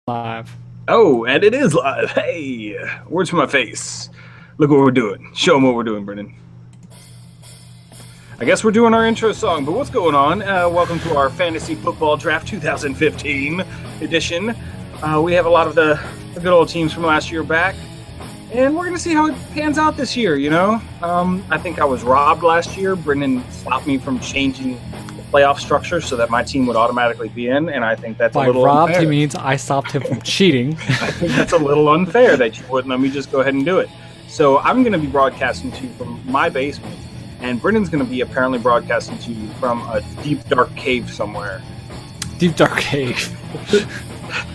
Live. Oh, and it is live. Hey, words from my face. Look what we're doing. Show them what we're doing, Brennan. I guess we're doing our intro song, but what's going on? Welcome to our Fantasy Football Draft 2015 edition. We have a lot of the good old teams from last year back, and we're going to see how it pans out this year, you know? I think I was robbed last year. Brendan stopped me from changing playoff structure so that my team would automatically be in, and I think that's a little robbed, unfair. he means I stopped him from cheating. I think that's a little unfair that you wouldn't let me just go ahead and do it. So I'm going to be broadcasting to you from my basement, and Brendan's going to be apparently broadcasting to you from a deep, dark cave somewhere. Deep dark cave.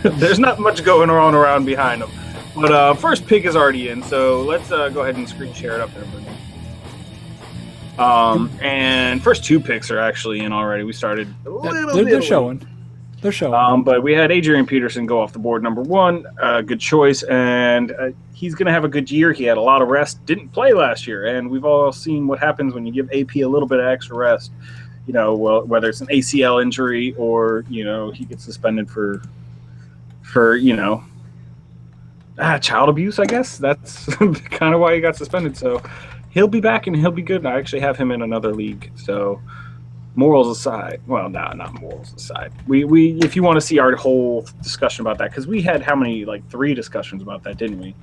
There's not much going on around behind him. But first pick is already in, so let's go ahead and screen share it up there, Brendan. And first two picks are actually in already. We started a little They're showing. They're showing. But we had Adrian Peterson go off the board, number one. Good choice, and he's going to have a good year. He had a lot of rest. Didn't play last year, and we've all seen what happens when you give AP a little bit of extra rest. You know, well, whether it's an ACL injury or, you know, he gets suspended for you know, child abuse, I guess. That's kind of why he got suspended. So he'll be back and he'll be good. I actually have him in another league. So morals aside, well, no, not morals aside. We if you want to see our whole discussion about that, because we had how many, like 3 discussions about that, didn't we?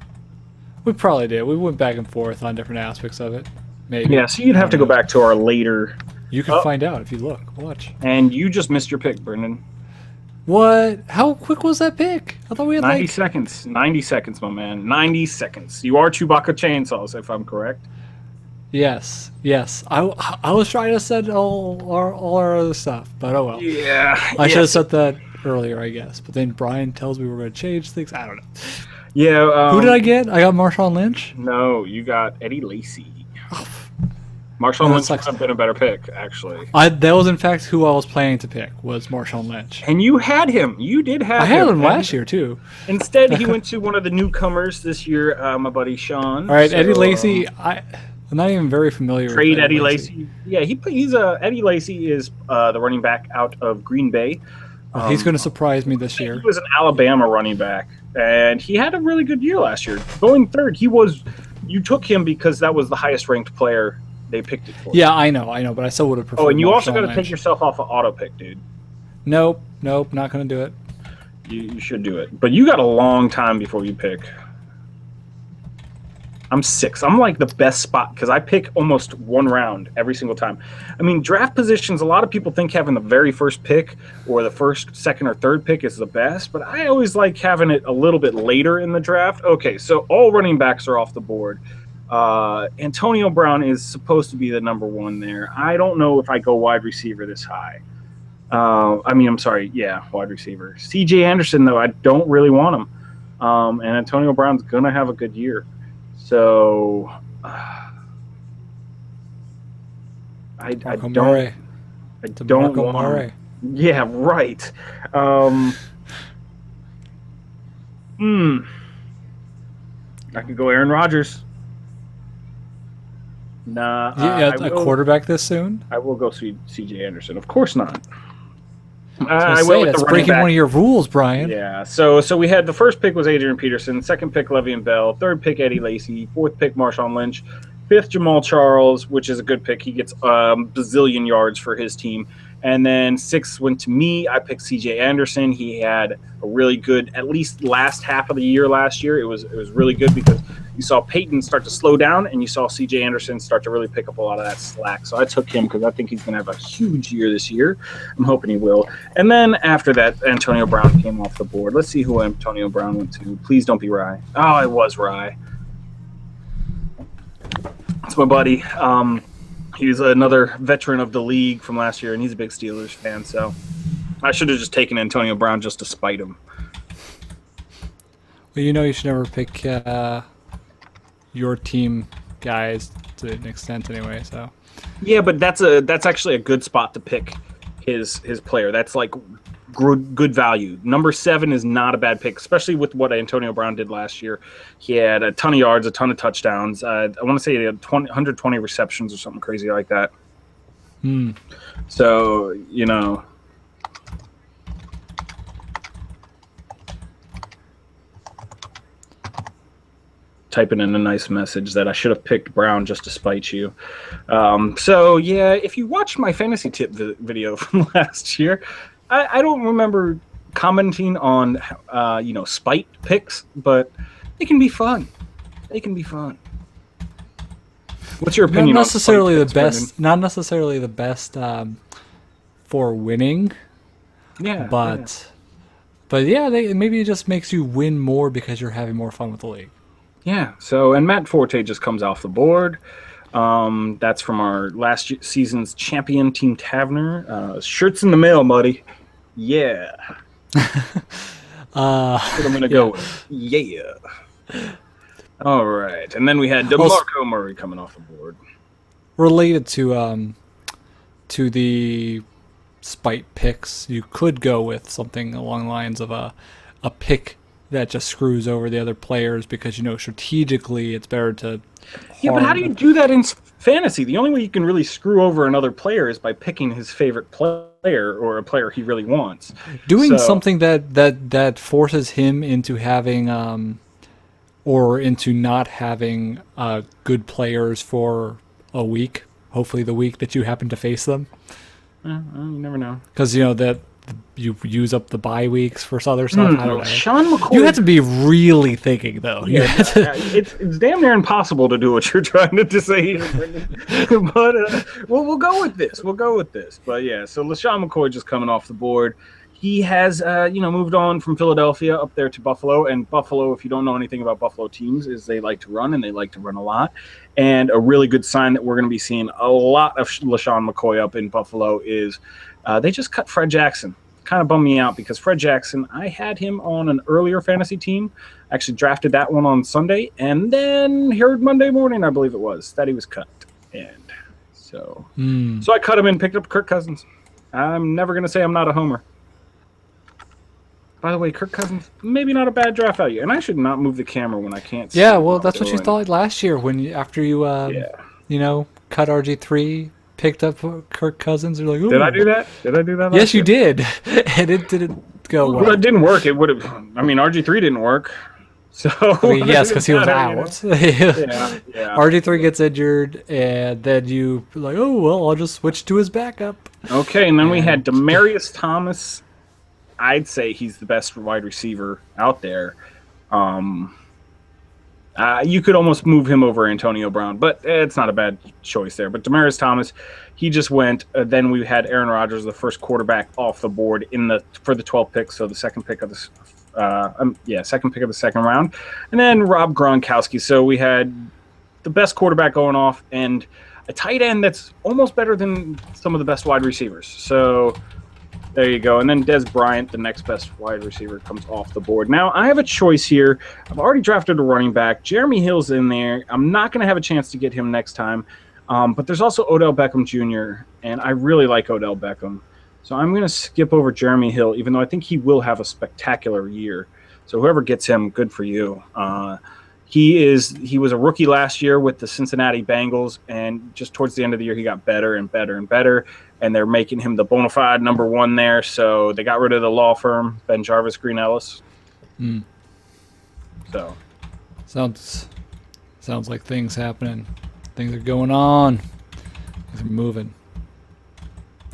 We probably did. We went back and forth on different aspects of it. Maybe. Yeah, so you'd have to go back to our later. You can find out if you look. Watch. And you just missed your pick, Brendan. What? How quick was that pick? I thought we had 90 seconds. 90 seconds, my man. 90 seconds. You are Chewbacca Chainsaws, if I'm correct. Yes. I was trying to set all our other stuff, but oh well. Yeah. I should have said that earlier, I guess. But then Brian tells me we're going to change things. I don't know. Yeah. Who did I get? I got Marshawn Lynch? No, you got Eddie Lacy. Oh. Marshawn Lynch would have been a better pick, actually. That was, in fact, who I was planning to pick, was Marshawn Lynch. And you had him. You did have him. I had him last year, too. Instead, he went to one of the newcomers this year, my buddy Sean. All right, so, Eddie Lacy, I'm not even very familiar with Eddie Lacy. Yeah, he's Eddie Lacy is the running back out of Green Bay. He's going to surprise me this year. He was an Alabama running back, and he had a really good year last year. Going third, you took him because that was the highest ranked player they picked it for. Yeah, I know, but I still would have preferred. Oh, and you also got to take yourself off of auto pick, dude. Nope, not going to do it. You should do it, but you got a long time before you pick. I'm 6. I'm like the best spot because I pick almost one round every single time. I mean, draft positions, a lot of people think having the very first pick or the first, second, or third pick is the best, but I always like having it a little bit later in the draft. Okay, so all running backs are off the board. Antonio Brown is supposed to be the number 1 there. I don't know if I go wide receiver this high. Wide receiver. C.J. Anderson, though, I don't really want him. And Antonio Brown's going to have a good year. So I don't want him. Yeah, right. I could go Aaron Rodgers. Nah. A quarterback this soon? I will go C.J. Anderson. Of course not. I will. That's breaking one of your rules, Brian. Yeah. So we had the first pick was Adrian Peterson, second pick Le'Veon Bell, third pick Eddie Lacy, fourth pick Marshawn Lynch, fifth Jamal Charles, which is a good pick. He gets bazillion yards for his team. And then 6th went to me. I picked C.J. Anderson. He had a really good, at least last half of the year last year. It was really good because you saw Peyton start to slow down and you saw C.J. Anderson start to really pick up a lot of that slack. So I took him because I think he's going to have a huge year this year. I'm hoping he will. And then after that, Antonio Brown came off the board. Let's see who Antonio Brown went to. Please don't be Rye. Oh, it was Rye. That's my buddy. He's another veteran of the league from last year, and he's a big Steelers fan, so I should have just taken Antonio Brown just to spite him. Well, you should never pick your team guys to an extent anyway, so. Yeah, but that's actually a good spot to pick his player. That's like good value. Number 7 is not a bad pick, especially with what Antonio Brown did last year. He had a ton of yards, a ton of touchdowns. I want to say he had 120 receptions or something crazy like that. So, typing in a nice message that I should have picked Brown just to spite you. So yeah, if you watched my fantasy tip video from last year, I don't remember commenting on spite picks, but they can be fun. They can be fun. What's your Not opinion on spite necessarily the picks, Brendan? best. Not necessarily the best for winning, Yeah, but yeah, maybe it just makes you win more because you're having more fun with the league. yeah. So, and Matt Forte just comes off the board. That's from our season's champion, Team Tavener. Shirts in the mail, buddy. Yeah. That's what I'm going to go with. Yeah. All right. And then we had DeMarco Murray coming off the board. Related to the spite picks, you could go with something along the lines of a pick that just screws over the other players because strategically it's better to. Yeah, but how do you do that in fantasy? The only way you can really screw over another player is by picking his favorite player or a player he really wants. Doing something that forces him into having or into not having good players for a week. Hopefully, the week that you happen to face them. You never know. Because that you use up the bye weeks for other stuff. I don't know. Sean McCoy. You have to be really thinking, though. Yeah, it's damn near impossible to do what you're trying to say here, but we'll go with this. We'll go with this. But yeah, so LaShawn McCoy just coming off the board. He has, moved on from Philadelphia up there to Buffalo. And Buffalo, if you don't know anything about Buffalo teams, is they like to run, and they like to run a lot. And a really good sign that we're going to be seeing a lot of LaShawn McCoy up in Buffalo is they just cut Fred Jackson. Kind of bummed me out because Fred Jackson, I had him on an earlier fantasy team. Actually drafted that one on Sunday, and then heard Monday morning, I believe it was, that he was cut. And so I cut him and picked up Kirk Cousins. I'm never going to say I'm not a homer. By the way, Kirk Cousins, maybe not a bad draft value. And I should not move the camera when I can't see. Yeah, well, that's what you thought last year after you cut RG3, picked up Kirk Cousins. You're like, ooh. Did I do that? Did I do that? Yes, you did. And it didn't go well. Well, it didn't work. It would have. I mean, RG3 didn't work. So yes, because he was out. Yeah. RG3 gets injured, and then you like, oh well, I'll just switch to his backup. Okay, and then we had Demaryius Thomas. I'd say he's the best wide receiver out there. You could almost move him over Antonio Brown, but it's not a bad choice there. But Demaryius Thomas, he just went. Then we had Aaron Rodgers, the first quarterback off the board for the 12th pick, so the second pick of the second pick of the second round, and then Rob Gronkowski. So we had the best quarterback going off, and a tight end that's almost better than some of the best wide receivers. So there you go. And then Des Bryant, the next best wide receiver, comes off the board. Now, I have a choice here. I've already drafted a running back. Jeremy Hill's in there. I'm not going to have a chance to get him next time. But there's also Odell Beckham Jr., and I really like Odell Beckham. So I'm going to skip over Jeremy Hill, even though I think he will have a spectacular year. So whoever gets him, good for you. He was a rookie last year with the Cincinnati Bengals, and just towards the end of the year, he got better and better and better. And they're making him the bona fide number one there. So they got rid of the law firm, Ben Jarvis, Green Ellis. So sounds like things happening. Things are going on. Things are moving.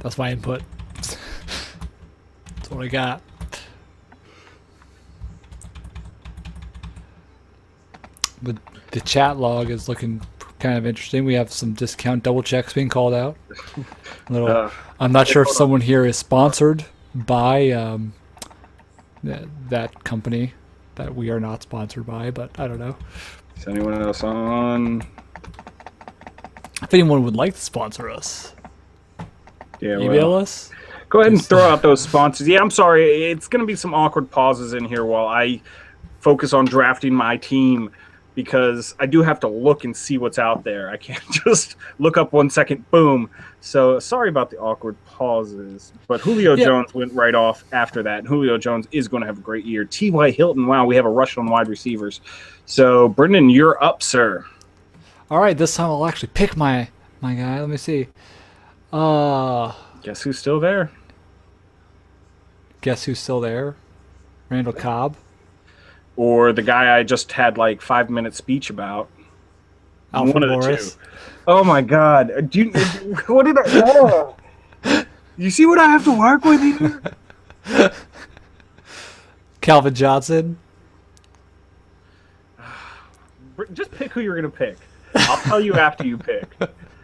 That's my input. That's what I got. But the chat log is looking kind of interesting. We have some discount double checks being called out. I'm not sure if someone here is sponsored by that company that we are not sponsored by, but I don't know. Is anyone else on? If anyone would like to sponsor us, email us. Go ahead and throw out those sponsors. Yeah, I'm sorry. It's going to be some awkward pauses in here while I focus on drafting my team, because I do have to look and see what's out there. I can't just look up 1 second, boom. So sorry about the awkward pauses. But Julio Jones went right off after that. And Julio Jones is going to have a great year. T.Y. Hilton, wow, we have a rush on wide receivers. So, Brendan, you're up, sir. All right, this time I'll actually pick my guy. Let me see. Guess who's still there? Guess who's still there? Randall Cobb. or the guy I just had like 5 minute speech about. Alfred One of the Morris. two. Oh my God! Do you, what did I? Oh. You see what I have to work with here? Calvin Johnson. Just pick who you're gonna pick. I'll tell you after you pick.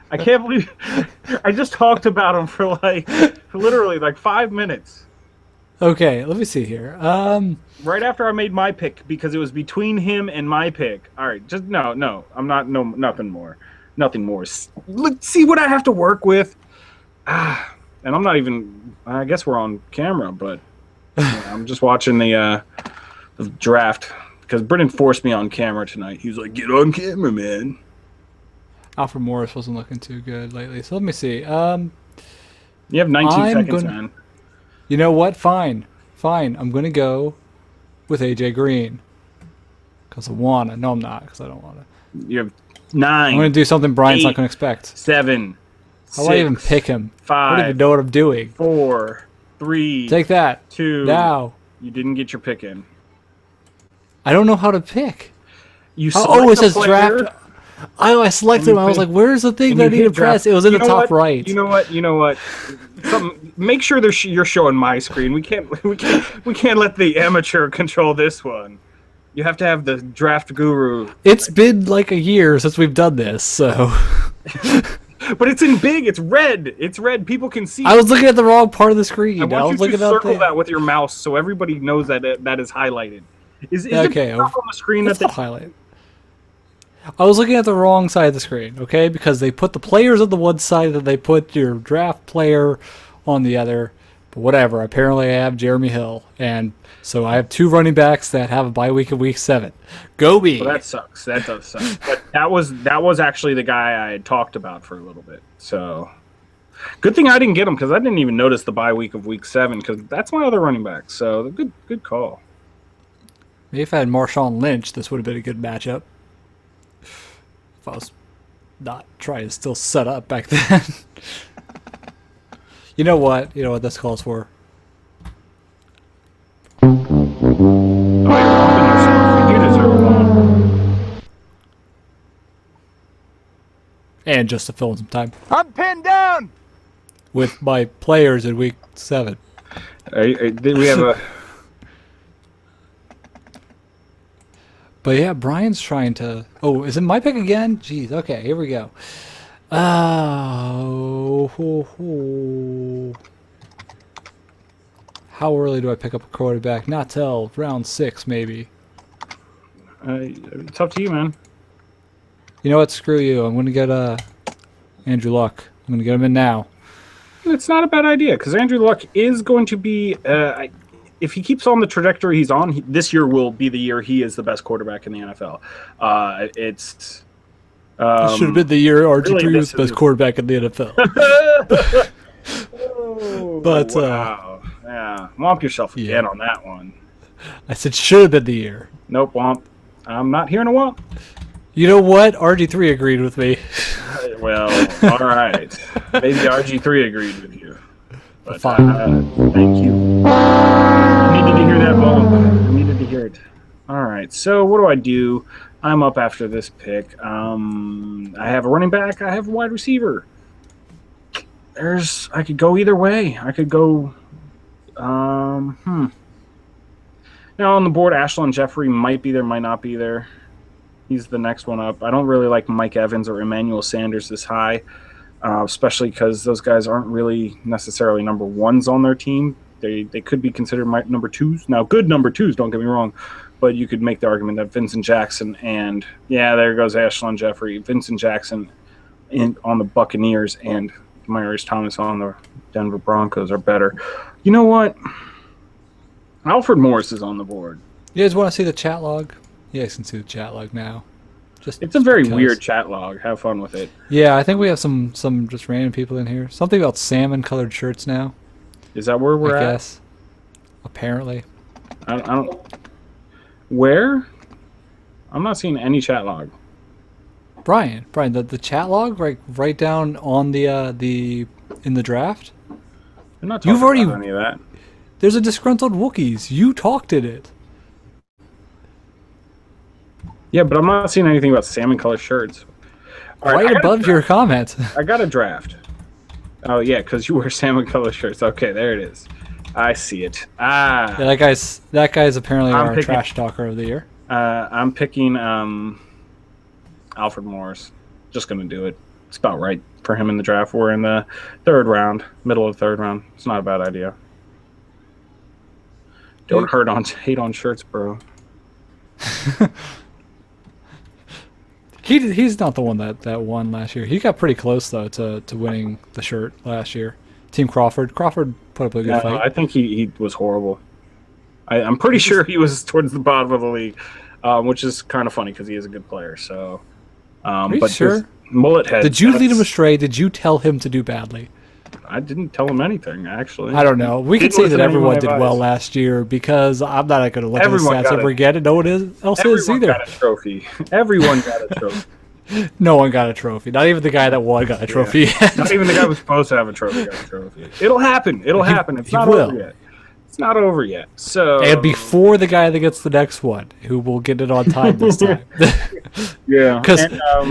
I can't believe I just talked about him for literally like 5 minutes. Okay, let me see here. Right after I made my pick because it was between him and my pick. All right, just no. I'm not nothing more. Nothing more. Look, see what I have to work with. And I'm not even. I guess we're on camera, but I'm just watching the draft because Brennan forced me on camera tonight. He was like, "Get on camera, man." Alfred Morris wasn't looking too good lately, so let me see. You have 19 seconds, man. You know what? Fine. I'm gonna go with AJ Green because I wanna. No, I'm not because I don't wanna. You have 9. I'm gonna do something Brian's not gonna expect. 7. How do I even pick him? 5. I don't even know what I'm doing. 4. 3. Take that. 2. Now. You didn't get your pick in. I don't know how to pick. You it says draft. I selected him. I was like, "Where's the thing that I need to press?" It was in the top right. You know what? Make sure you're showing my screen. We can't let the amateur control this one. You have to have the draft guru. It's been like a year since we've done this, so. But it's in big. It's red. It's red. People can see. I was looking at the wrong part of the screen. I want you to circle that with your mouse so everybody knows that that is highlighted. Is okay, it on the screen that's not highlighted? I was looking at the wrong side of the screen, okay? Because they put the players on the one side and they put your draft player on the other. But whatever. Apparently I have Jeremy Hill. And so I have 2 running backs that have a bye week in week 7. Go me! Well, that sucks. That does suck. But that was actually the guy I had talked about for a little bit. So good thing I didn't get him because I didn't even notice the bye week of week 7 because that's my other running back. So good call. Maybe if I had Marshawn Lynch, this would have been a good matchup. If I was not trying to still set up back then. You know what this calls for? Oh, you're bumping yourself. You deserve one. And just to fill in some time. I'm pinned down! With my players in week 7. We have a... But yeah, Brian's trying to... Oh, is it my pick again? Jeez, okay, here we go. Oh, how early do I pick up a quarterback? Not till round 6, maybe. It's up to you, man. You know what? Screw you. I'm going to get Andrew Luck. I'm going to get him in now. It's not a bad idea because Andrew Luck is going to be... if he keeps on the trajectory he's on, this year will be the year he is the best quarterback in the NFL. This should have been the year RG3 was the best quarterback in the NFL. But wow, yeah, womp yourself again on that one. I said should have been the year. Nope, womp. I'm not hearing a womp. You know what? RG3 agreed with me. Well, all right. Maybe RG3 agreed with you. But, fine. Thank you. I needed to hear that womp. I needed to hear it. All right. So what do? I'm up after this pick. I have a running back. I have a wide receiver. I could go either way. I could go. Now on the board, Ashlon Jeffrey might be there, might not be there. He's the next one up. I don't really like Mike Evans or Emmanuel Sanders this high, especially because those guys aren't really necessarily number 1s on their team. They could be considered number 2s. Now, good number 2s, don't get me wrong, but you could make the argument that Vincent Jackson and, yeah, there goes Ashlon Jeffrey, Vincent Jackson on the Buccaneers and Demarius Thomas on the Denver Broncos are better. You know what? Alfred Morris is on the board. You guys want to see the chat log? You guys can see the chat log now. It's a very weird chat log. Have fun with it. Yeah, I think we have some just random people in here. Something about salmon-colored shirts now. Is that where we're at? I guess. Apparently. I don't. Where? I'm not seeing any chat log. Brian, the chat log right down on the in the draft. I'm not talking about any of that. There's a disgruntled Wookiees. You talked in it. Yeah, but I'm not seeing anything about salmon color shirts. All right, above your comment. I got a draft. Oh yeah, because you wear salmon color shirts. Okay, there it is. I see it. Ah. Yeah, that guy's apparently our trash talker of the year. I'm picking Alfred Morris. Just gonna do it. It's about right for him in the draft. We're in the third round, middle of the third round. It's not a bad idea. Don't hate on shirts, bro. He's not the one that won last year. He got pretty close though to winning the shirt last year. Team Crawford. Crawford put up a good fight. I think he was horrible. I'm pretty sure he was towards the bottom of the league, which is kind of funny because he is a good player. So, are you sure? Mullet head. Did you lead him astray? Did you tell him to do badly? I didn't tell him anything, actually. I don't know. We can say that everyone did well last year because I'm not going to look at the stats ever again, and no one else is either. Everyone got a trophy. Everyone got a trophy. No one got a trophy. Not even the guy that won got a trophy. Yeah. Not even the guy who was supposed to have a trophy got a trophy. It'll happen. It'll happen. It's not over yet. It's not over yet. So and before the guy that gets the next one, who will get it on time this time. Yeah, because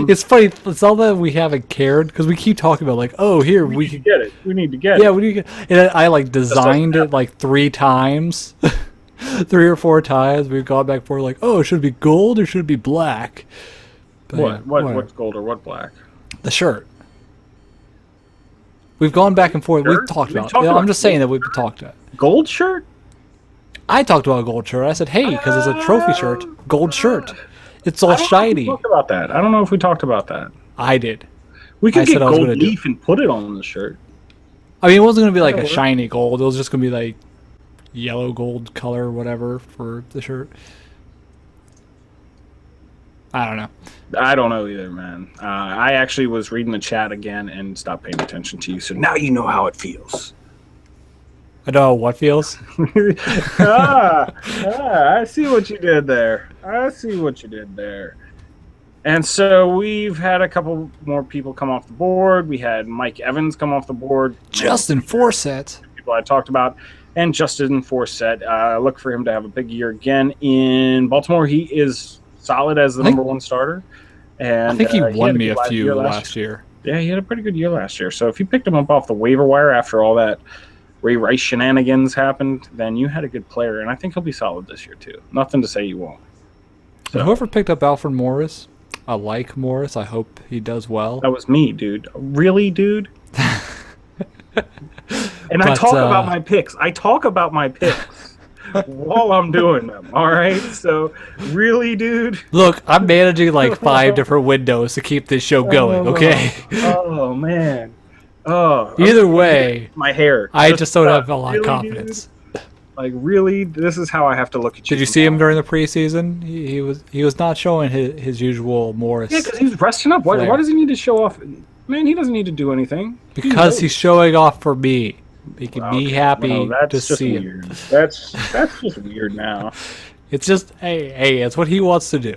it's funny. It's all that we haven't cared because we keep talking about like, oh, here we can get it. We need to get it. Yeah, we need to get. And I like designed it like 3 times, 3 or 4 times. We've gone back and forth like, oh, should it be gold or should it be black? But what's gold or what black? The shirt. We've gone back and forth. We've talked about it. I'm just saying that we've talked about it. Gold shirt? I talked about a gold shirt. I said, hey, because it's a trophy shirt. Gold shirt. It's all shiny. We talked about that. I don't know if we talked about that. I did. We could get gold leaf and put it on the shirt. I mean, it wasn't going to be like a shiny gold. It was just going to be like yellow gold color or whatever for the shirt. I don't know. I don't know either, man. I actually was reading the chat again and stopped paying attention to you, so now you know how it feels. I know what feels. I see what you did there. And so we've had a couple more people come off the board. We had Mike Evans come off the board. Justin Forsett. People I talked about. And Justin Forsett. Look for him to have a big year again in Baltimore. He is solid as the number 1 starter. And I think he won me a few last year. Yeah, he had a pretty good year last year. So if you picked him up off the waiver wire after all that Ray Rice shenanigans happened, then you had a good player, and I think he'll be solid this year too. Nothing to say you won't. So whoever picked up Alfred Morris, I like Morris. I hope he does well. That was me, dude. Really, dude? And I talk about my picks. While I'm doing them, all right? So, really, dude? Look, I'm managing like 5 different windows to keep this show going, okay? Oh, man. Oh. Either way, my hair. I just don't have a lot of confidence. Dude? Like, really? This is how I have to look at you. Did you see him during the preseason? He was not showing his usual Morris. Yeah, because he was resting up. Why does he need to show off? Man, he doesn't need to do anything. Because he's showing off for me. Making me happy to see him. That's just weird now. It's just, hey, it's what he wants to do.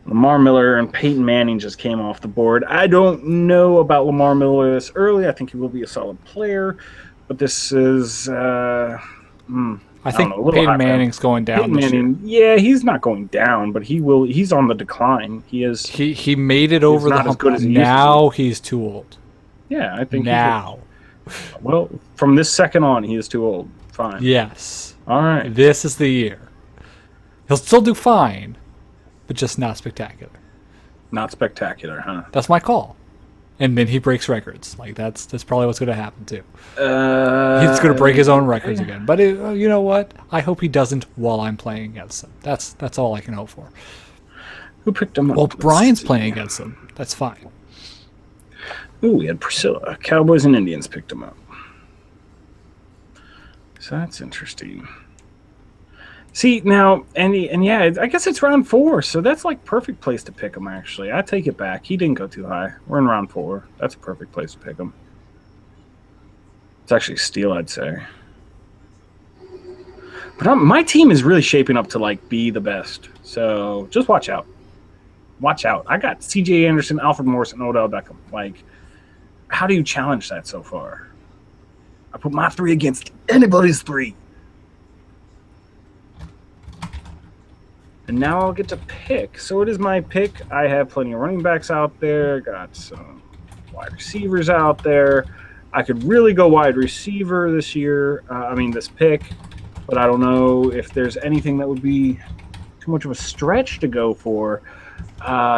Lamar Miller and Peyton Manning just came off the board. I don't know about Lamar Miller this early. I think he will be a solid player. But this is... I think Peyton Manning's going down this year. Yeah, he's not going down, but he will. He's on the decline. He is. He made it over the hump. Now he's too old. Yeah, I think now. Well, from this second on, he is too old. Fine. Yes. All right. This is the year. He'll still do fine, but just not spectacular. Not spectacular, huh? That's my call. And then he breaks records. Like that's probably what's going to happen too. He's going to break his own records again. But you know what? I hope he doesn't while I'm playing against him. That's all I can hope for. Who picked him up? Well, Brian's playing against him. That's fine. Ooh, we had Priscilla. Cowboys and Indians picked him up. So that's interesting. See, now, and yeah, I guess it's round 4, so that's like perfect place to pick him, actually. I take it back. He didn't go too high. We're in round 4. That's a perfect place to pick him. It's actually a steal, I'd say. But my team is really shaping up to, like, be the best. So just watch out. Watch out. I got C.J. Anderson, Alfred Morris, and Odell Beckham. Like, how do you challenge that so far? I put my 3 against anybody's 3. And now I'll get to pick. So it is my pick. I have plenty of running backs out there. Got some wide receivers out there. I could really go wide receiver this year. This pick. But I don't know if there's anything that would be too much of a stretch to go for.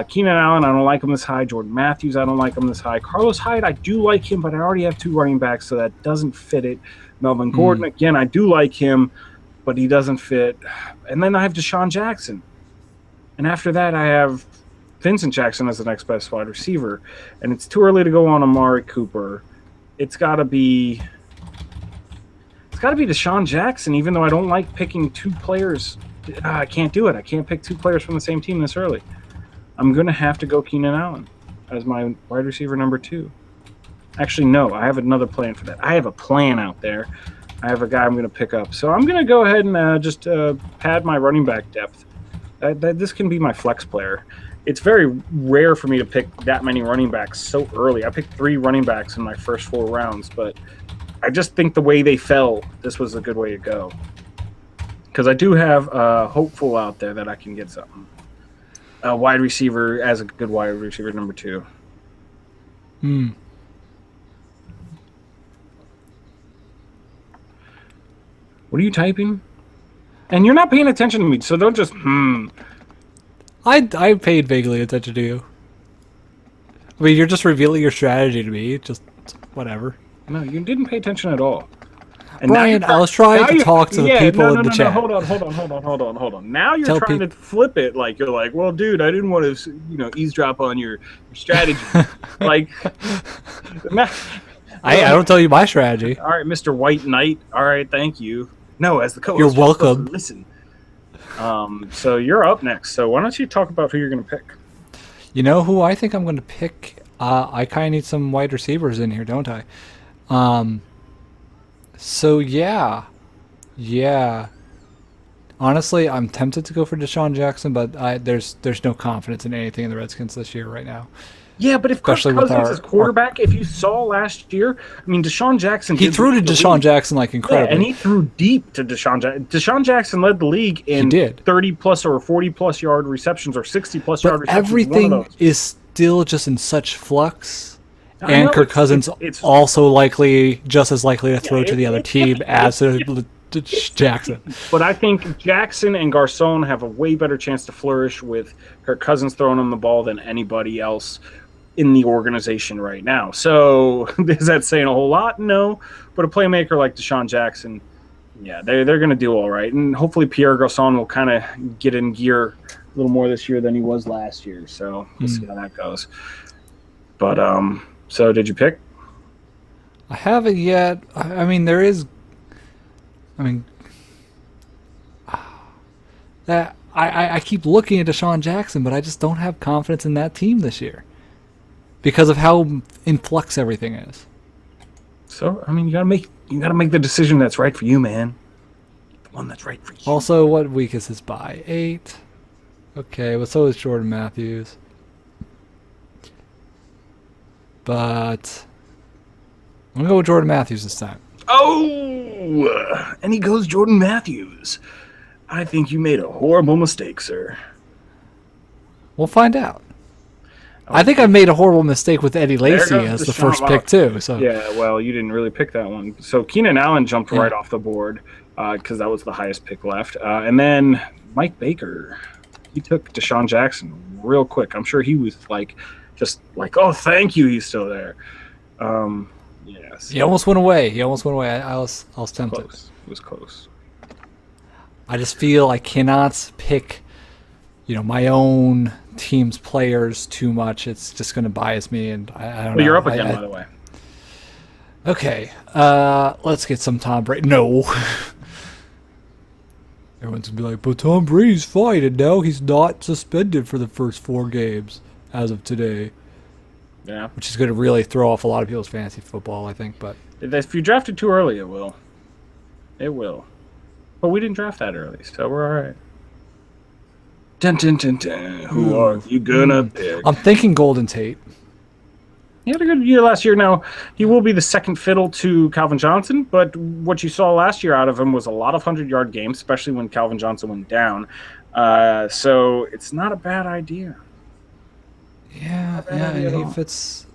Keenan Allen, I don't like him this high. Jordan Matthews, I don't like him this high. Carlos Hyde, I do like him, but I already have 2 running backs, so that doesn't fit it. Melvin Gordon, again, I do like him, but he doesn't fit. And then I have Deshaun Jackson. And after that, I have Vincent Jackson as the next best wide receiver. And it's too early to go on Amari Cooper. It's got to be Deshaun Jackson, even though I don't like picking 2 players. I can't do it. I can't pick 2 players from the same team this early. I'm going to have to go Keenan Allen as my wide receiver number 2. Actually, no, I have another plan for that. I have a plan out there. I have a guy I'm going to pick up. So I'm going to go ahead and just pad my running back depth. This can be my flex player. It's very rare for me to pick that many running backs so early. I picked 3 running backs in my first 4 rounds, but I just think the way they fell, this was a good way to go. Because I do have a hopeful out there that I can get something. A wide receiver as a good wide receiver number 2. What are you typing? And you're not paying attention to me, so don't just I paid vaguely attention to you. I mean, you're just revealing your strategy to me. Just whatever. No, you didn't pay attention at all. And Brian, I was trying to talk to the people in the chat. Hold on. Now you're trying to flip it. Like you're like, well, dude, I didn't want to, eavesdrop on your strategy. Like, I don't tell you my strategy. All right, Mr. White Knight. All right, thank you. No, as the co-host, you're welcome. Listen. So you're up next. So why don't you talk about who you're going to pick? You know who I think I'm going to pick? I kind of need some wide receivers in here, don't I? So yeah. Honestly, I'm tempted to go for Deshaun Jackson, but there's no confidence in anything in the Redskins this year right now. Yeah, but if Kirk Cousins is quarterback, if you saw last year, I mean, Deshaun Jackson... He threw to Deshaun Jackson like incredibly. Yeah, and he threw deep to Deshaun Jackson. Deshaun Jackson led the league in 30-plus or 40-plus yard receptions or 60-plus yard receptions. Everything is still just in such flux. And Kirk Cousins it's also just as likely to throw to the other team as to Jackson. But I think Jackson and Garcon have a way better chance to flourish with Kirk Cousins throwing them the ball than anybody else in the organization right now. So is that saying a whole lot? No. But a playmaker like Deshaun Jackson, yeah, they're going to do all right. And hopefully Pierre Garcon will kind of get in gear a little more this year than he was last year. So we'll see how that goes. But so did you pick? I haven't yet. I mean, that I keep looking at Deshaun Jackson, but I just don't have confidence in that team this year because of how in flux everything is. So I mean, you gotta make the decision that's right for you, man. The one that's right for you. Also, what week is his bye? 8. Okay, well, so is Jordan Matthews. But I'm gonna go with Jordan Matthews this time. Oh, and he goes Jordan Matthews. I think you made a horrible mistake, sir. We'll find out. I think I made a horrible mistake with Eddie Lacy as the first pick too. So yeah, well, you didn't really pick that one. So Keenan Allen jumped right off the board because that was the highest pick left, and then Mike Baker, he took Deshaun Jackson real quick. I'm sure he was just like, oh, thank you, he's still there. Yes. He almost went away. I was tempted. Close. It was close. I just feel I cannot pick, my own team's players too much. It's just going to bias me, and I don't know. You're up again, by the way. Okay. Let's get some Tom Brady. No. Everyone's going to be like, but Tom Brady's fine, and now he's not suspended for the first 4 games as of today. Yeah. Which is going to really throw off a lot of people's fantasy football, I think. But if you drafted too early, it will. It will. But we didn't draft that early, so we're all right. Dun, dun, dun, dun. Who are you gonna pick? I'm thinking Golden Tate. He had a good year last year. Now, he will be the second fiddle to Calvin Johnson, but what you saw last year out of him was a lot of 100-yard games, especially when Calvin Johnson went down. So it's not a bad idea. Yeah, and he fits.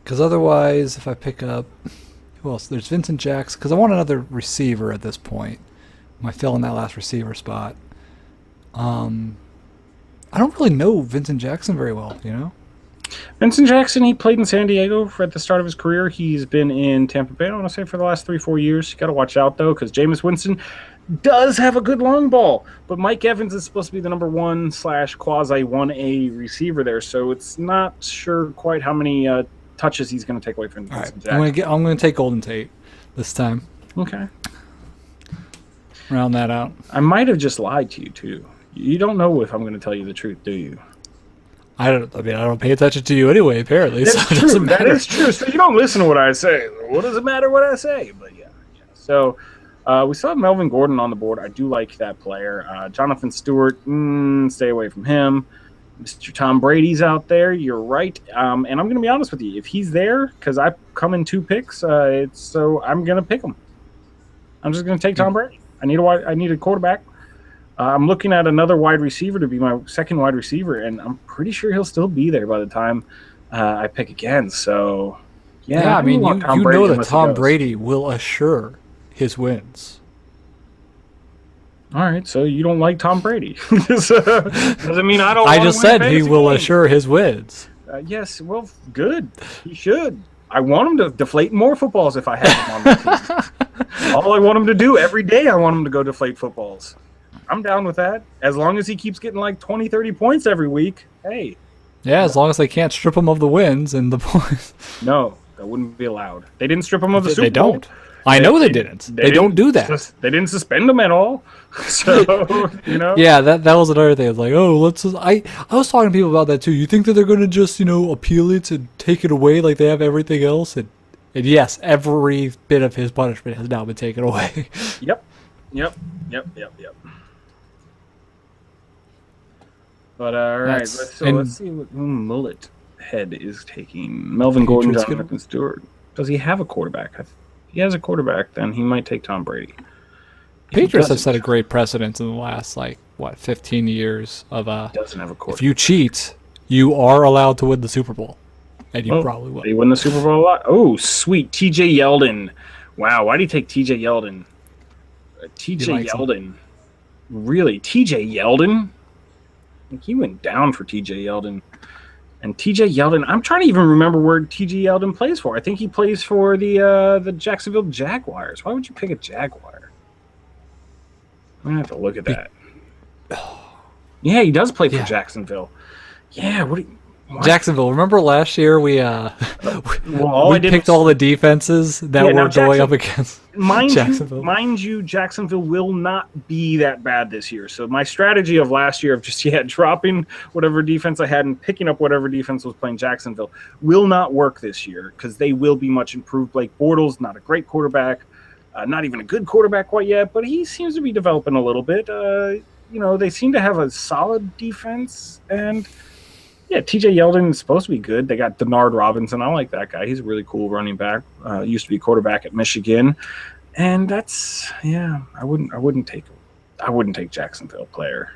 Because otherwise, if I pick up, who else? There's Vincent Jackson. Because I want another receiver at this point. Am I filling that last receiver spot? I don't really know Vincent Jackson very well, you know? Vincent Jackson, he played in San Diego at the start of his career. He's been in Tampa Bay, I want to say, for the last 3-4 years. You got to watch out, though, because Jameis Winston does have a good long ball. But Mike Evans is supposed to be the number 1/quasi-1A receiver there, so it's not sure quite how many touches he's going to take away from Vincent Jackson. I'm going to take Golden Tate this time. Okay. Round that out. I might have just lied to you, too. You don't know if I'm going to tell you the truth, do you? I don't pay attention to you anyway, apparently. That's so true. That is true. So you don't listen to what I say. What does it matter what I say? But yeah. So we still have Melvin Gordon on the board. I do like that player. Jonathan Stewart, stay away from him. Mr. Tom Brady's out there. You're right. And I'm going to be honest with you. If he's there, because I come in 2 picks, so I'm going to pick him. I'm just going to take Tom Brady. I need a quarterback. I'm looking at another wide receiver to be my second wide receiver, and I'm pretty sure he'll still be there by the time I pick again. So, yeah, I mean, you know that Tom Brady will assure his wins. All right, so you don't like Tom Brady. Doesn't mean I don't. I just said he will assure his wins. Yes, well, good. He should. I want him to deflate more footballs if I have him on my team. All I want him to do every day, I want him to go deflate footballs. I'm down with that. As long as he keeps getting like 20, 30 points every week, hey. Yeah, as long as they can't strip him of the wins and the points. No, that wouldn't be allowed. They didn't strip him of the Super Bowl. They don't. I know they didn't. They don't do that. They didn't suspend him at all. So, you know. Yeah, that was another thing. It's like, oh, let's just, I was talking to people about that too. You think that they're going to just, appeal it and take it away like they have everything else? And yes, every bit of his punishment has now been taken away. Yep. But all right, let's see what Mullet Head is taking. Melvin Gordon, Jonathan Stewart. Does he have a quarterback? If he has a quarterback, then he might take Tom Brady. Patriots have set a great precedent in the last 15 years of doesn't have a quarterback. If you cheat, you are allowed to win the Super Bowl, and you probably will. They win the Super Bowl a lot. Oh, sweet, T.J. Yeldon. Wow, why do you take T.J. Yeldon? T.J. Yeldon, really? T.J. Yeldon? He went down for T.J. Yeldon. And T.J. Yeldon, I'm trying to even remember where T.J. Yeldon plays for. I think he plays for the Jacksonville Jaguars. Why would you pick a Jaguar? I'm going to have to look at that. Yeah, he does play for Jacksonville. Yeah, what? Jacksonville. Remember last year we picked all the defenses that were going up against Jacksonville. Mind you, Jacksonville will not be that bad this year. So my strategy of last year of just dropping whatever defense I had and picking up whatever defense was playing Jacksonville will not work this year because they will be much improved. Blake Bortles, not a great quarterback, not even a good quarterback quite yet, but he seems to be developing a little bit. They seem to have a solid defense and. Yeah, T.J. Yeldon is supposed to be good. They got Denard Robinson. I like that guy. He's a really cool running back. Used to be quarterback at Michigan, and that's I wouldn't take Jacksonville player.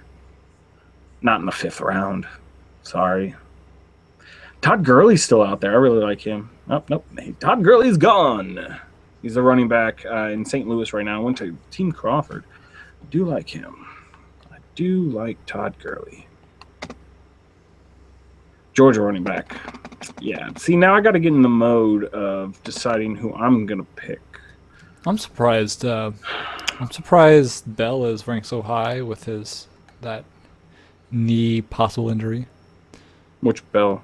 Not in the 5th round. Sorry. Todd Gurley's still out there. I really like him. Oh, nope. Todd Gurley's gone. He's a running back in St. Louis right now. Went to Team Crawford. I do like him. I do like Todd Gurley. Georgia running back. Yeah. See, now I got to get in the mode of deciding who I'm going to pick. I'm surprised. Bell is ranked so high with that knee possible injury. Which Bell?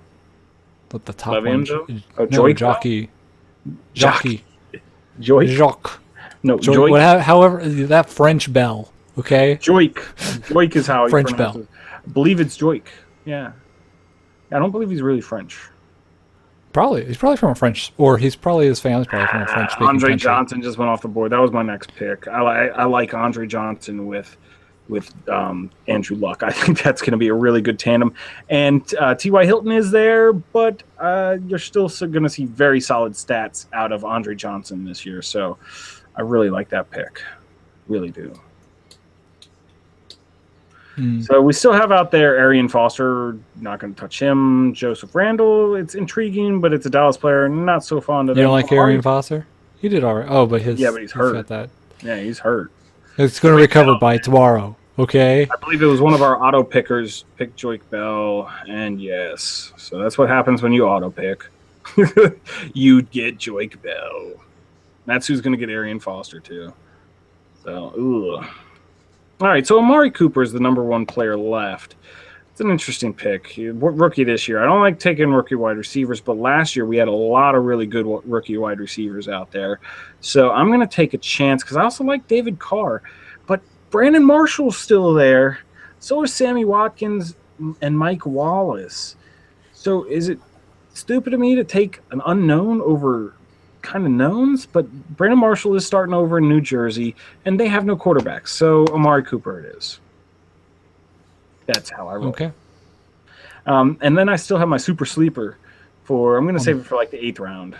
The top one. Jockey. Jockey. Joy. Jacques. No, Joy. However, that French Bell. Okay. Joik. Joik is how French Bell. It. I believe it's Joik. Yeah. I don't believe he's really French. He's probably from a French, or his family's probably from a French-speaking Andre country. Johnson just went off the board. That was my next pick. I like Andre Johnson with with Andrew Luck. I think that's going to be a really good tandem. And T.Y. Hilton is there, but you're still going to see very solid stats out of Andre Johnson this year. So I really like that pick. Really do. So we still have out there Arian Foster, not going to touch him. Joseph Randall, it's intriguing, but it's a Dallas player, not so fond of You don't like Arian Foster? He did all right. Oh, but but he's hurt. Got that. Yeah, he's hurt. It's going to recover by tomorrow, okay? I believe it was one of our auto pickers picked Joique Bell, and yes. So that's what happens when you auto pick. You'd get Joique Bell. That's who's going to get Arian Foster, too. So, ugh. All right, so Amari Cooper is the #1 player left. It's an interesting pick. Rookie this year. I don't like taking rookie wide receivers, but last year we had a lot of really good rookie wide receivers out there. So I'm going to take a chance because I also like David Carr. But Brandon Marshall's still there. So is Sammy Watkins and Mike Wallace. So is it stupid of me to take an unknown over kind of knowns? But Brandon Marshall is starting over in New Jersey, and they have no quarterbacks. So Amari Cooper it is. That's how I roll. Okay. And then I still have my super sleeper for. I'm going to save it for like the 8th round.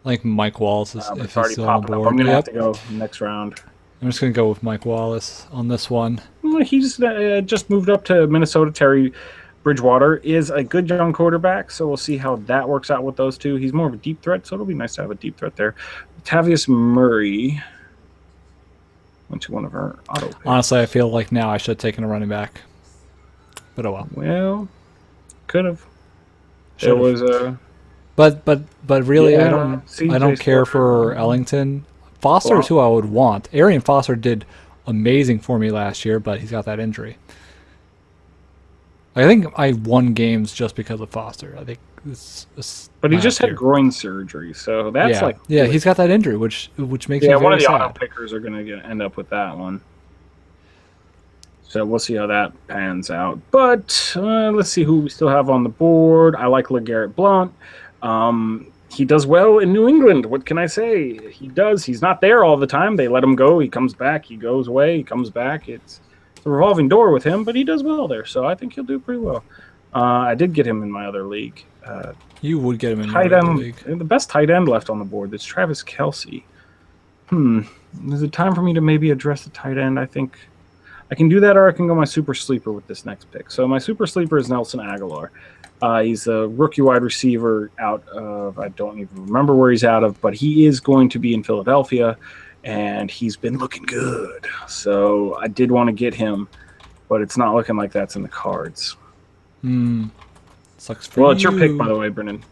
Like Mike Wallace is if he's still on the board. I'm going to have to go next round. I'm just going to go with Mike Wallace on this one. Well, he's just moved up to Minnesota. Terry Bridgewater is a good young quarterback, so we'll see how that works out with those two. He's more of a deep threat, so it'll be nice to have a deep threat there. Tavius Murray went to one of our auto picks. Honestly, I feel like now I should have taken a running back. But oh well. Well, could have. There was a. But really, Yeah, I don't care for Ellington. Foster is who I would want. Arian Foster did amazing for me last year, but he's got that injury. I think I won games just because of Foster. I think but he just had groin surgery, so that's he's got that injury, which makes me very one of the sad. auto pickers are going to end up with that one. So we'll see how that pans out. But let's see who we still have on the board. I like LeGarrette Blount. He does well in New England. What can I say? He does. He's not there all the time. They let him go. He comes back. He goes away. He comes back. It's a revolving door with him, but he does well there. So I think he'll do pretty well. I did get him in my other league. You would get him in your other league. The best tight end left on the board. That's Travis Kelce. Is it time for me to maybe address the tight end? I think I can do that, or I can go my super sleeper with this next pick. So my super sleeper is Nelson Aguilar. He's a rookie wide receiver out of, I don't even remember where he's out of, but he is going to be in Philadelphia, and he's been looking good. So I did want to get him, but it's not looking like that's in the cards. Sucks for you. Well, it's your pick, by the way, Brennan.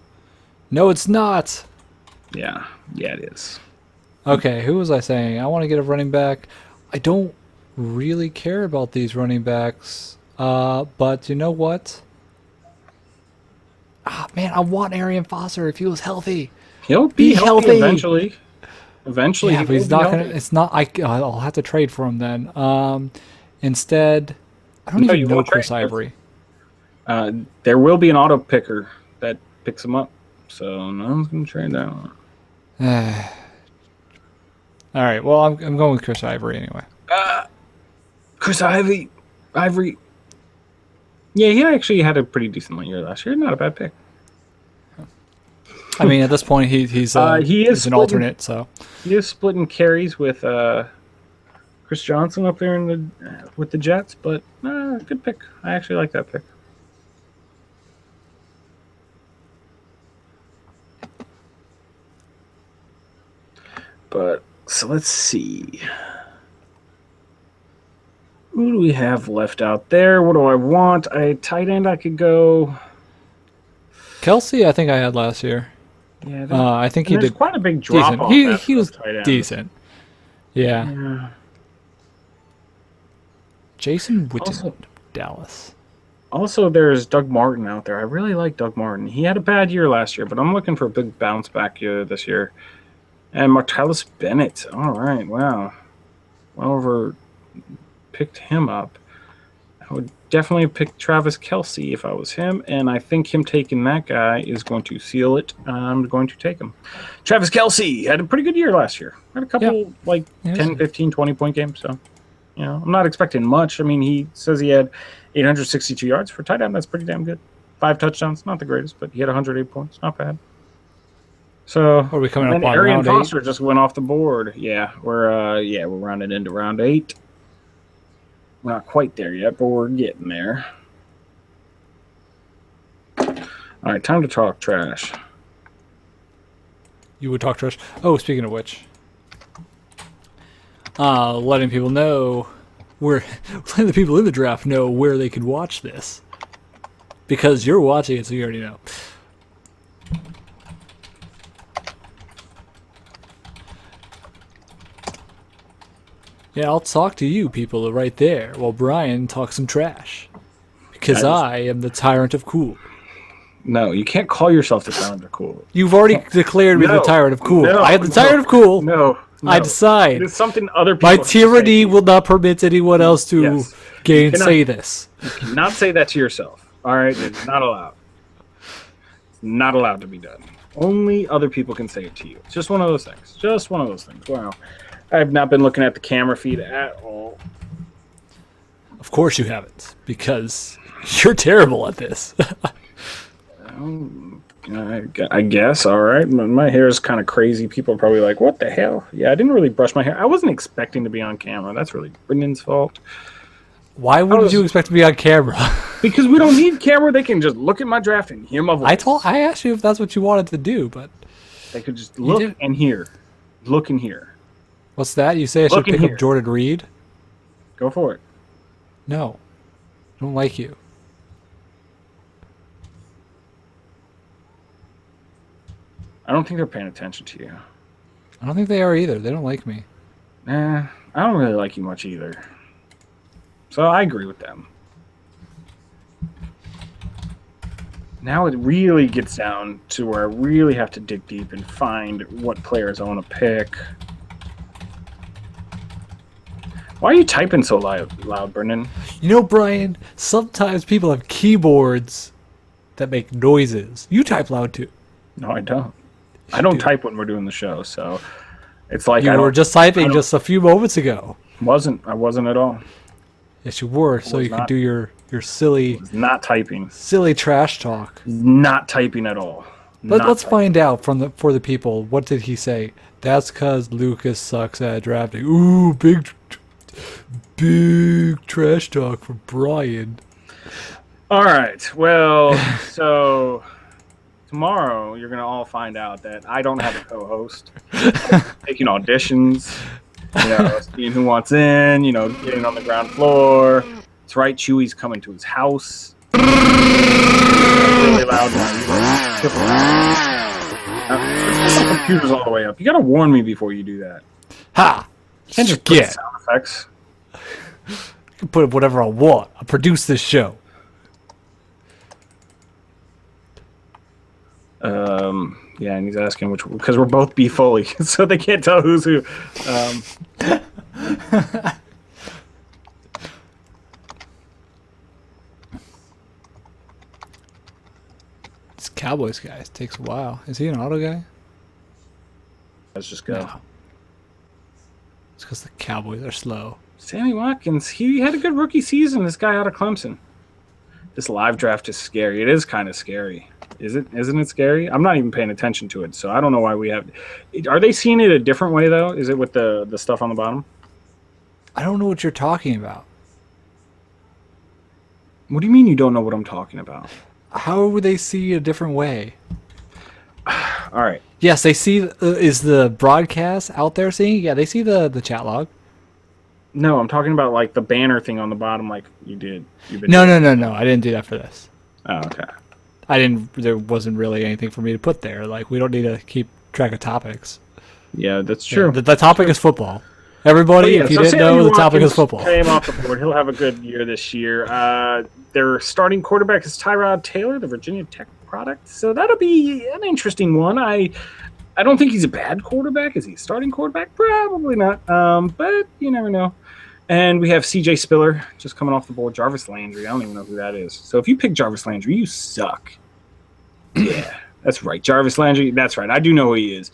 No, it's not. Yeah, it is. Okay, who was I saying? I want to get a running back. I don't really care about these running backs, but you know what? Man, I want Arian Foster if he was healthy. He'll be healthy eventually. Eventually, yeah, but he's not gonna. It's not. I'll have to trade for him then. Instead, I don't even know Chris Ivory. There will be an auto picker that picks him up, so no one's gonna trade that one. All right. Well, I'm going with Chris Ivory anyway. Chris Ivory. Yeah, he actually had a pretty decent year last year. Not a bad pick. I mean, at this point, he's an alternate. So he is splitting carries with Chris Johnson up there with the Jets, but good pick. I actually like that pick. But so let's see. Who do we have left out there? What do I want? A tight end I could go. Kelce, I think I had last year. Yeah, I think he did quite a big drop off. He was decent. Yeah. Jason Witten, Dallas. Also, there's Doug Martin out there. I really like Doug Martin. He had a bad year last year, but I'm looking for a big bounce back year this year. And Martellus Bennett. All right, wow. Well over picked him up. I would definitely pick Travis Kelce if I was him, and I think him taking that guy is going to seal it. I'm going to take him. Travis Kelce had a pretty good year last year. Had a couple 10, 15, 20-point games, so I'm not expecting much. I mean, he says he had 862 yards for tight end. That's pretty damn good. 5 touchdowns, not the greatest, but he had 108 points. Not bad. So, Are we coming up on Arian round Foster 8? just went off the board. Yeah, we're rounding into round 8. We're not quite there yet, but we're getting there. All right, time to talk trash. You would talk trash. Oh, speaking of which, letting people know letting the people in the draft know where they can watch this, because you're watching it, so you already know. Yeah, I'll talk to you people right there while Brian talks some trash, because I am the tyrant of cool. No, you can't call yourself the tyrant of cool. You've already declared me the tyrant of cool. I am the tyrant of cool. No. I decide. It's something other people. My tyranny will not permit anyone else to gainsay this. You cannot say that to yourself. All right, it's not allowed. It's not allowed to be done. Only other people can say it to you. It's just one of those things. Just one of those things. Wow. I've not been looking at the camera feed at all. Of course you haven't, because you're terrible at this. I guess. All right. My hair is kind of crazy. People are probably like, what the hell? Yeah, I didn't really brush my hair. I wasn't expecting to be on camera. That's really Brendan's fault. Why wouldn't you expect to be on camera? Because we don't need camera. They can just look at my draft and hear my voice. I asked you if that's what you wanted to do, but they could just look and hear. Look and hear. What's that? You say I should pick up Jordan Reed? Go for it. No. I don't like you. I don't think they're paying attention to you. I don't think they are either. They don't like me. Nah, I don't really like you much either. So I agree with them. Now it really gets down to where I really have to dig deep and find what players I want to pick. Why are you typing so loud, Brendan? You know, Brian, sometimes people have keyboards that make noises. You type loud too. No, I don't. I don't type when we're doing the show, so it's like you were just typing just a few moments ago. I wasn't at all. Yes, you were, so you could do your silly... not typing. Silly trash talk. Not typing at all. Let's find out for the people. What did he say? That's because Lucas sucks at drafting. Ooh, big trash talk from Brian. All right. Well, so tomorrow you're going to all find out that I don't have a co-host. Taking auditions, seeing who wants in, getting on the ground floor. That's right, Chewy's coming to his house. Really loud noise. The computer's all the way up. You got to warn me before you do that. Ha! Can't just put sound effects. I can put up whatever I want. I'll produce this show. Yeah, and he's asking which, because we're both B Foley, so they can't tell who's who. This Cowboys guy takes a while. Is he an auto guy? Let's just go. No. It's because the Cowboys are slow. Sammy Watkins, he had a good rookie season. This guy out of Clemson. This live draft is scary. It is kind of scary. Isn't it scary? I'm not even paying attention to it, so I don't know why we have... Are they seeing it a different way, though? Is it with the stuff on the bottom? I don't know what you're talking about. What do you mean you don't know what I'm talking about? How would they see a different way? All right. Yes, they see... is the broadcast out there seeing? Yeah, they see the chat log. No, I'm talking about, like, the banner thing on the bottom like you did. No. I didn't do that for this. Oh, okay. There wasn't really anything for me to put there. Like, we don't need to keep track of topics. Yeah, that's true. Yeah, the topic is football. Everybody, if you didn't know, the topic is football. Came off the board. He'll have a good year this year. Their starting quarterback is Tyrod Taylor, the Virginia Tech product. So that'll be an interesting one. I don't think he's a bad quarterback. Is he a starting quarterback? Probably not. But you never know. And we have C.J. Spiller just coming off the board. Jarvis Landry. I don't even know who that is. So if you pick Jarvis Landry, you suck. Yeah, that's right. Jarvis Landry. That's right. I do know who he is.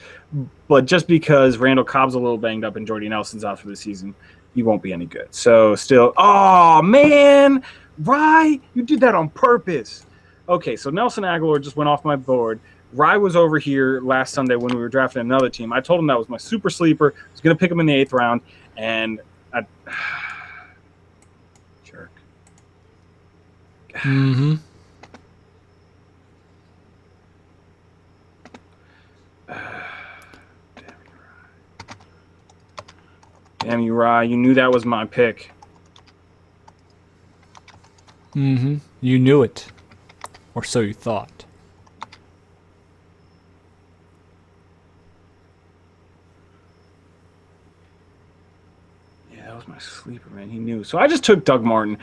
But just because Randall Cobb's a little banged up and Jordy Nelson's out for the season, he won't be any good. So still, oh man, Rye, you did that on purpose. Okay, so Nelson Aguilar just went off my board. Rye was over here last Sunday when we were drafting another team. I told him that was my super sleeper. I was going to pick him in the 8th round, and jerk. Mm-hmm. Damn you, Rye. You knew that was my pick. Mm-hmm. You knew it. Or so you thought. Yeah, that was my sleeper, man. He knew. So I just took Doug Martin.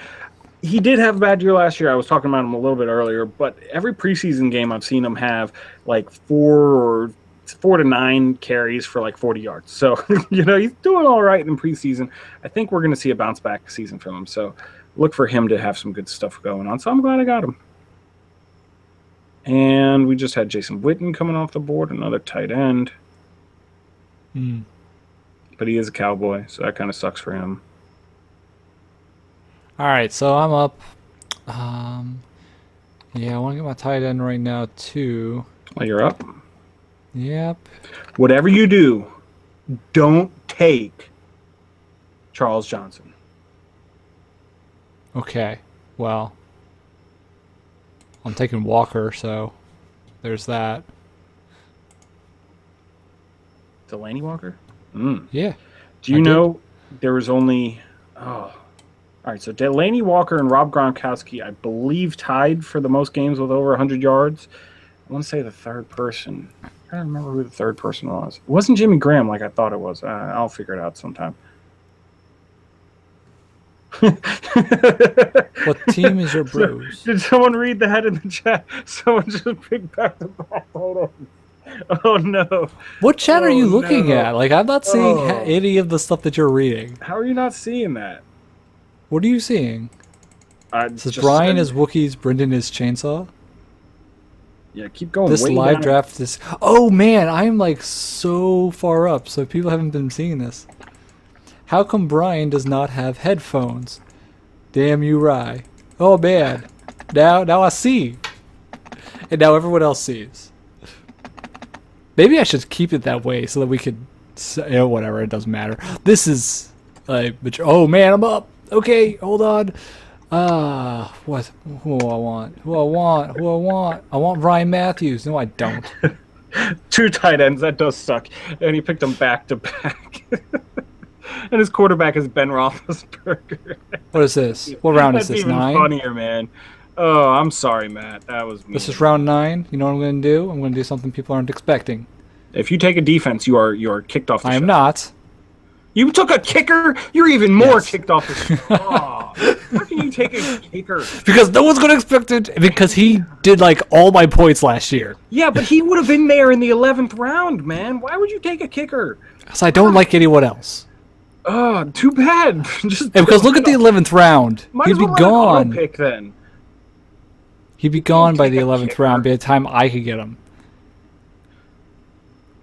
He did have a bad year last year. I was talking about him a little bit earlier, but every preseason game I've seen him have like 4 to 9 carries for like 40 yards. So, you know, he's doing all right in preseason. I think we're going to see a bounce back season from him. So look for him to have some good stuff going on. So I'm glad I got him. And we just had Jason Witten coming off the board, another tight end. But he is a Cowboy, so that kind of sucks for him. All right, so I'm up. Yeah, I want to get my tight end right now, too. Oh, you're up? Yep. Whatever you do, don't take Charles Johnson. Okay, well, I'm taking Walker, so there's that. Delaney Walker? Yeah. Do you know there was only... Oh. All right, so Delaney Walker and Rob Gronkowski, I believe, tied for the most games with over 100 yards. I want to say the third person. I don't remember who the third person was. It wasn't Jimmy Graham like I thought it was. I'll figure it out sometime. What team is your bros? Did someone read the head in the chat? Someone just picked back the ball. Hold on. Oh, no. What chat are you looking at? Like, I'm not seeing any of the stuff that you're reading. How are you not seeing that? What are you seeing? Says Brian is Wookiees, Brendan is Chainsaw. Yeah, keep going. This live draft is... Oh, man, I'm, like, so far up, so people haven't been seeing this. How come Brian does not have headphones? Damn you, Rye. Oh, man. Now I see. And now everyone else sees. Maybe I should keep it that way so that we could... You know, whatever, it doesn't matter. This is... oh, man, I'm up. Okay, hold on. What? Who I want? Who I want? I want Ryan Matthews. No, I don't. 2 tight ends. That does suck. And he picked them back to back. And his quarterback is Ben Roethlisberger. What is this? What round is this? 9? That's even funnier, man. Oh, I'm sorry, Matt. That was mean. This is round 9. You know what I'm going to do? I'm going to do something people aren't expecting. If you take a defense, you are kicked off the show. I am not. You took a kicker? You're even more kicked off the show. Oh, how can you take a kicker? Because no one's going to expect it. Because he did, like, all my points last year. Yeah, but he would have been there in the 11th round, man. Why would you take a kicker? Because I don't like anyone else. Oh, too bad. Just because look at the 11th round. He'd be gone. Pick then. He'd be gone by the 11th round by the time I could get him.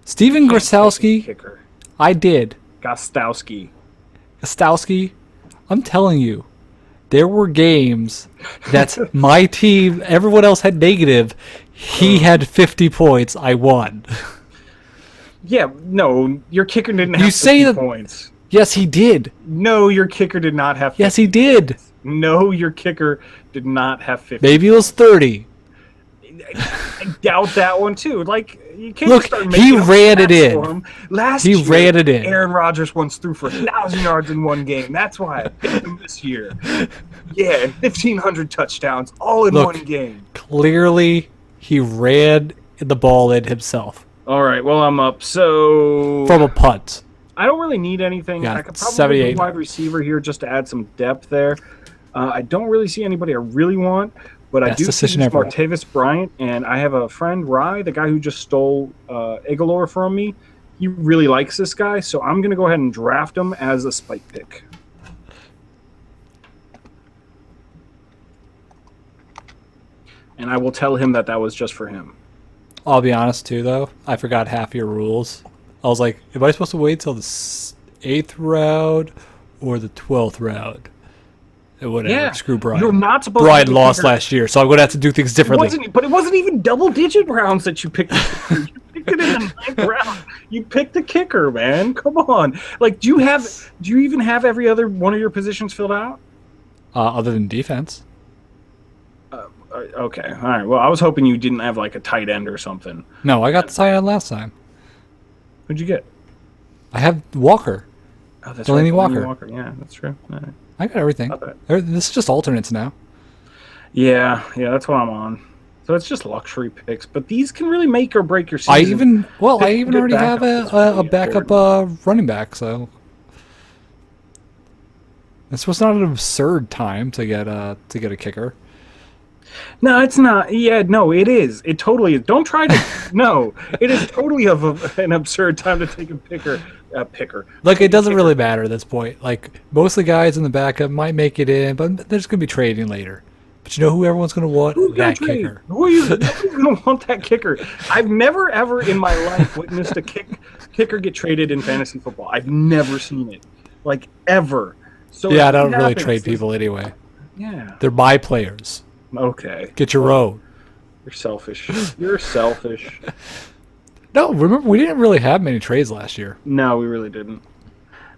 Steven Grosowski, I did. Gostowski. I'm telling you, there were games that my team, everyone else had negative. He had 50 points. I won. Yeah, no, your kicker didn't have 50 points. Yes, he did. No, your kicker did not have 50. Yes, he did. No, your kicker did not have 50. Maybe it was 30. I doubt that one, too. Like, you can't look, start making he ran it in. For him. Last year, ran it in. Aaron Rodgers once threw for 1,000 yards in one game. That's why I picked him this year. Yeah, and 1,500 touchdowns, all in one game. Clearly, he ran the ball in himself. All right, well, I'm up. So from a punt. I don't really need anything. I could probably do wide receiver here just to add some depth there. I don't really see anybody I really want, but I do see Martavis Bryant, and I have a friend, Rye, the guy who just stole Aguilar from me. He really likes this guy, so I'm going to go ahead and draft him as a spike pick. And I will tell him that that was just for him. I'll be honest, too, though. I forgot half your rules. I was like, am I supposed to wait till the 8th round or the 12th round. Whatever. Yeah. Screw Brian. You're not supposed Brian to lost last year, so I'm going to have to do things differently. But it wasn't even double-digit rounds that you picked. You picked it in the 9th round. You picked the kicker, man. Come on. Like, do you even have every other one of your positions filled out? Other than defense. Okay. All right. Well, I was hoping you didn't have like a tight end or something. No, I got the tight end last time. Who'd you get? I have Walker. Oh, that's Delaney right. Walker. Yeah, that's true. All right. I got everything. This is just alternates now. Yeah, that's what I'm on. So it's just luxury picks, but these can really make or break your season. I even already have a backup running back, so this was not an absurd time to get a kicker. No, it's not. Yeah, no, it is. It totally is. Don't try to. No, it is totally an absurd time to take a picker. Like, it doesn't really matter at this point. Like, most of the guys in the backup might make it in, but they're just going to be trading later. But you know who everyone's going to want? That kicker. Nobody's going to want that kicker. I've never, ever in my life witnessed a kicker get traded in fantasy football. I've never seen it. Like, ever. So yeah, I don't really trade people anyway. Yeah. They're my players. Okay. Get your own. You're selfish. You're selfish. No, remember, we didn't really have many trades last year. No, we really didn't.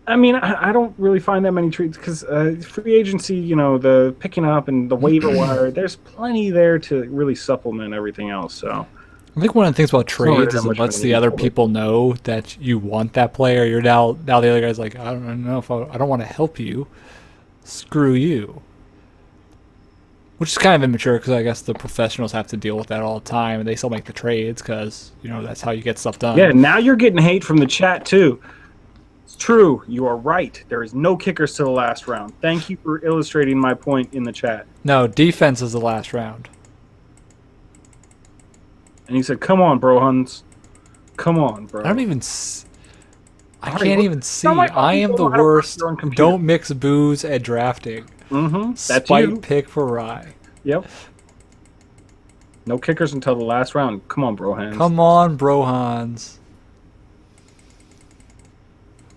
I mean, I don't really find that many trades because free agency, the picking up and the waiver wire, there's plenty there to really supplement everything else. So I think one of the things about trades is it lets the other people know that you want that player. You're now the other guy's like, I don't know if I don't want to help you. Screw you. Which is kind of immature because I guess the professionals have to deal with that all the time, and they still make the trades because that's how you get stuff done. Yeah, now you're getting hate from the chat too. It's true. You are right. There is no kickers to the last round. Thank you for illustrating my point in the chat. No, defense is the last round. And he said, "Come on, bro, Huns. Come on, bro." I don't even. I can't even see. I am the worst. Don't mix booze and drafting. Mm-hmm. That's Spite you. pick for Rye. Yep. No kickers until the last round. Come on, bro, Hans. Come on, bro, Hans.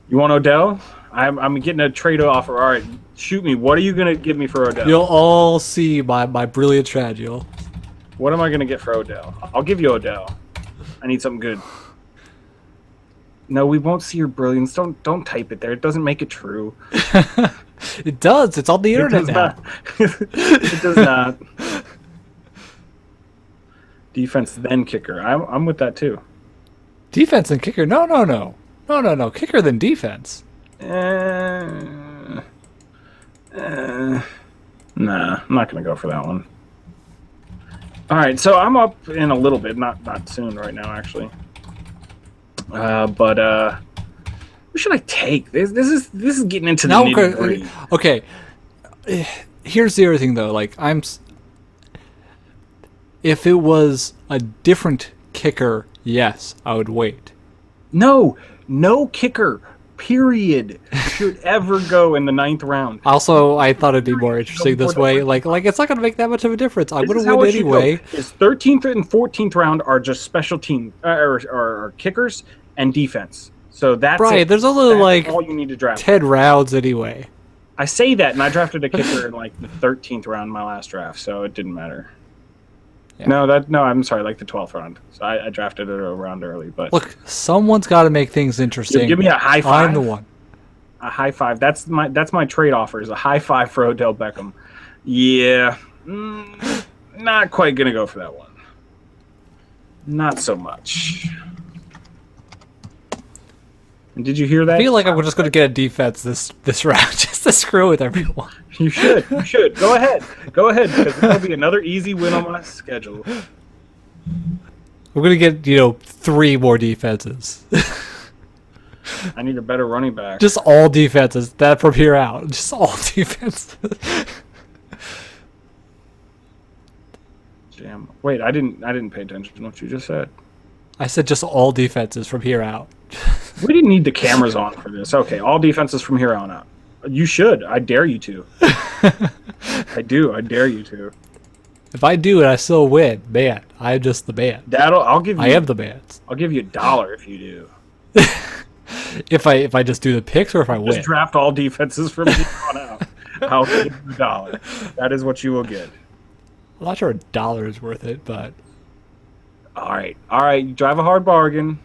You want Odell? I'm getting a trade offer. All right, shoot me. What are you gonna give me for Odell? You'll all see my brilliant strategy. What am I gonna get for Odell? I'll give you Odell. I need something good. No, we won't see your brilliance. Don't type it there. It doesn't make it true. It does. It's on the internet now. It does not. Defense, then kicker. I'm with that too. Defense and kicker? No. Kicker then defense. Nah, I'm not gonna go for that one. All right, so I'm up in a little bit. Not soon, right now, actually. But who should I take? This is getting into the nitty-gritty. Okay. Here's the other thing, though. Like, if it was a different kicker, yes, I would wait. No kicker, period, should ever go in the 9th round. Also, I thought it'd be more interesting this way. Like it's not going to make that much of a difference. I'm going to win anyway. His 13th and 14th round are just special team or kickers and defense. So that's right. There's only like all you need to draft. 10 rounds anyway. I say that, and I drafted a kicker in like the 13th round in my last draft, so it didn't matter. Yeah. No, I'm sorry, like the 12th round. So I drafted it a round early, but look, someone's got to make things interesting. Give me a high five. I'm the one. A high five. That's my trade offer. Is a high five for Odell Beckham. Yeah, not quite gonna go for that one. Not so much. And did you hear that? I feel like I'm just going to get a defense this round just to screw with everyone. You should. Go ahead, because there'll be another easy win on my schedule. We're going to get 3 more defenses. I need a better running back. Just all defenses. That from here out. Just all defenses. Jam. Wait, I didn't pay attention to what you just said. I said just all defenses from here out. We didn't need the cameras on for this. Okay, all defenses from here on out. You should. I dare you to. I do. I dare you to. If I do it, I still win. Man, I'm just the man. I'll give you. I am the man. I'll give you $1 if you do. Just if I just do the picks or if I win. draft all defenses from here on out. I'll give you $1. That is what you will get. I'm not sure $1 is worth it, but All right. You drive a hard bargain.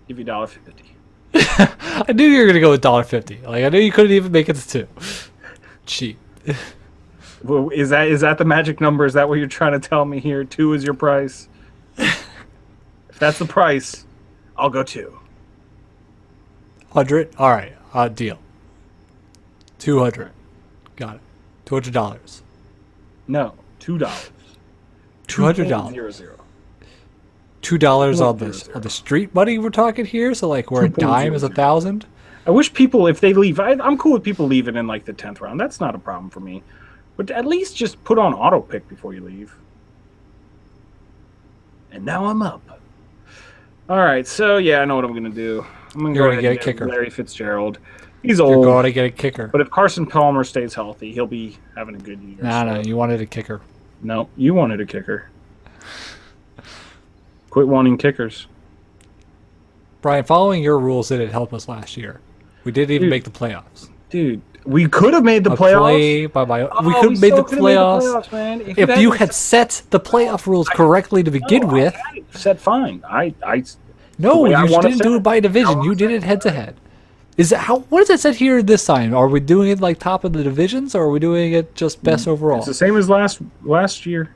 Give you $1.50. I knew you were gonna go with $1.50. Like I knew you couldn't even make it to 2. Cheap. Well, is that the magic number? Is that what you're trying to tell me here? 2 is your price. If that's the price, I'll go 2. 100. All right. Deal. 200. Got it. $200. No, $2. $200. $2 on the street money we're talking here. So like where a dime is 1,000. I wish people, if they leave, I'm cool with people leaving in like the 10th round. That's not a problem for me. But at least just put on auto pick before you leave. And now I'm up. All right, so yeah, I know what I'm gonna do. I'm gonna go ahead and get a kicker. Larry Fitzgerald. He's old. You're going to get a kicker. But if Carson Palmer stays healthy, he'll be having a good year. No, you wanted a kicker. No, you wanted a kicker. Quit wanting kickers. Brian, following your rules didn't help us last year. We didn't even make the playoffs. Dude, we could have made the playoffs. We could have made the playoffs, man. If you had set the playoff rules correctly to begin with. I set fine. No, you didn't do it by division. You did it head to head. What is it said here this time? Are we doing it like top of the divisions, or are we doing it just best overall? It's the same as last year.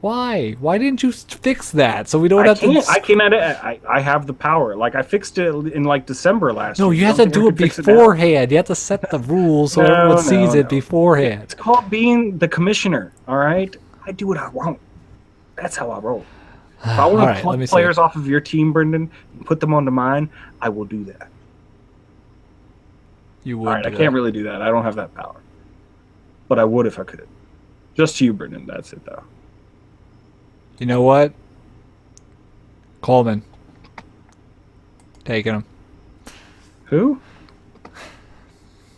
Why? Why didn't you fix that so we don't have to? I came at it. I have the power. Like I fixed it in like December last year. No, you have to do it beforehand. You have to set the rules so everyone sees it beforehand. It's called being the commissioner. All right, I do what I want. That's how I roll. If I want to pluck players off of your team, Brendan, and put them onto mine, I will do that. You would. All right, I can't really do that. I don't have that power. But I would if I could. Just you, Brendan. That's it, though. You know what? Coleman. Taking him. Who?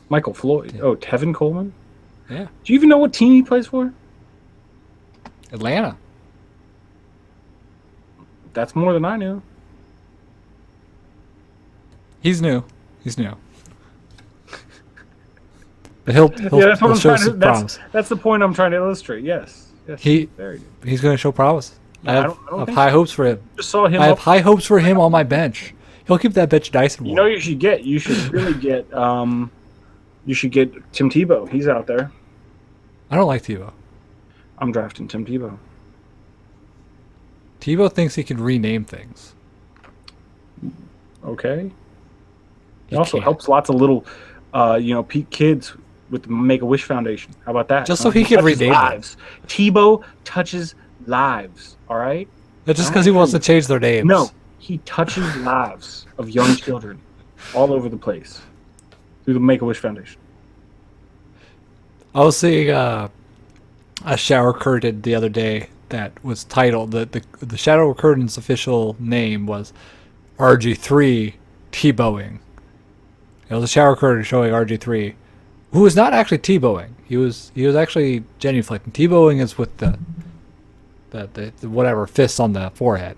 Michael Floyd. Yeah. Oh, Tevin Coleman? Yeah. Do you even know what team he plays for? Atlanta. That's more than I knew. He's new. But he'll show some promise. That's the point I'm trying to illustrate. Yes. He's going to show promise. I have high hopes for him. Just saw him. I have high hopes for him on my bench. He'll keep that bench nice and warm. You know, you should really get. You should get Tim Tebow. He's out there. I don't like Tebow. I'm drafting Tim Tebow. Tebow thinks he can rename things. Okay. He also helps lots of little, kids with the Make-A-Wish Foundation. How about that? Just so he can rename lives. Tebow touches lives, all right? That's just because he wants to change their names. No, he touches lives of young children all over the place through the Make-A-Wish Foundation. I was seeing a shower curtain the other day that was titled, the shower curtain's official name was RG3 Tebowing. It was a shower curtain showing RG3, who was not actually Tebowing. He was actually genuflecting. Tebowing is with the whatever fist on the forehead,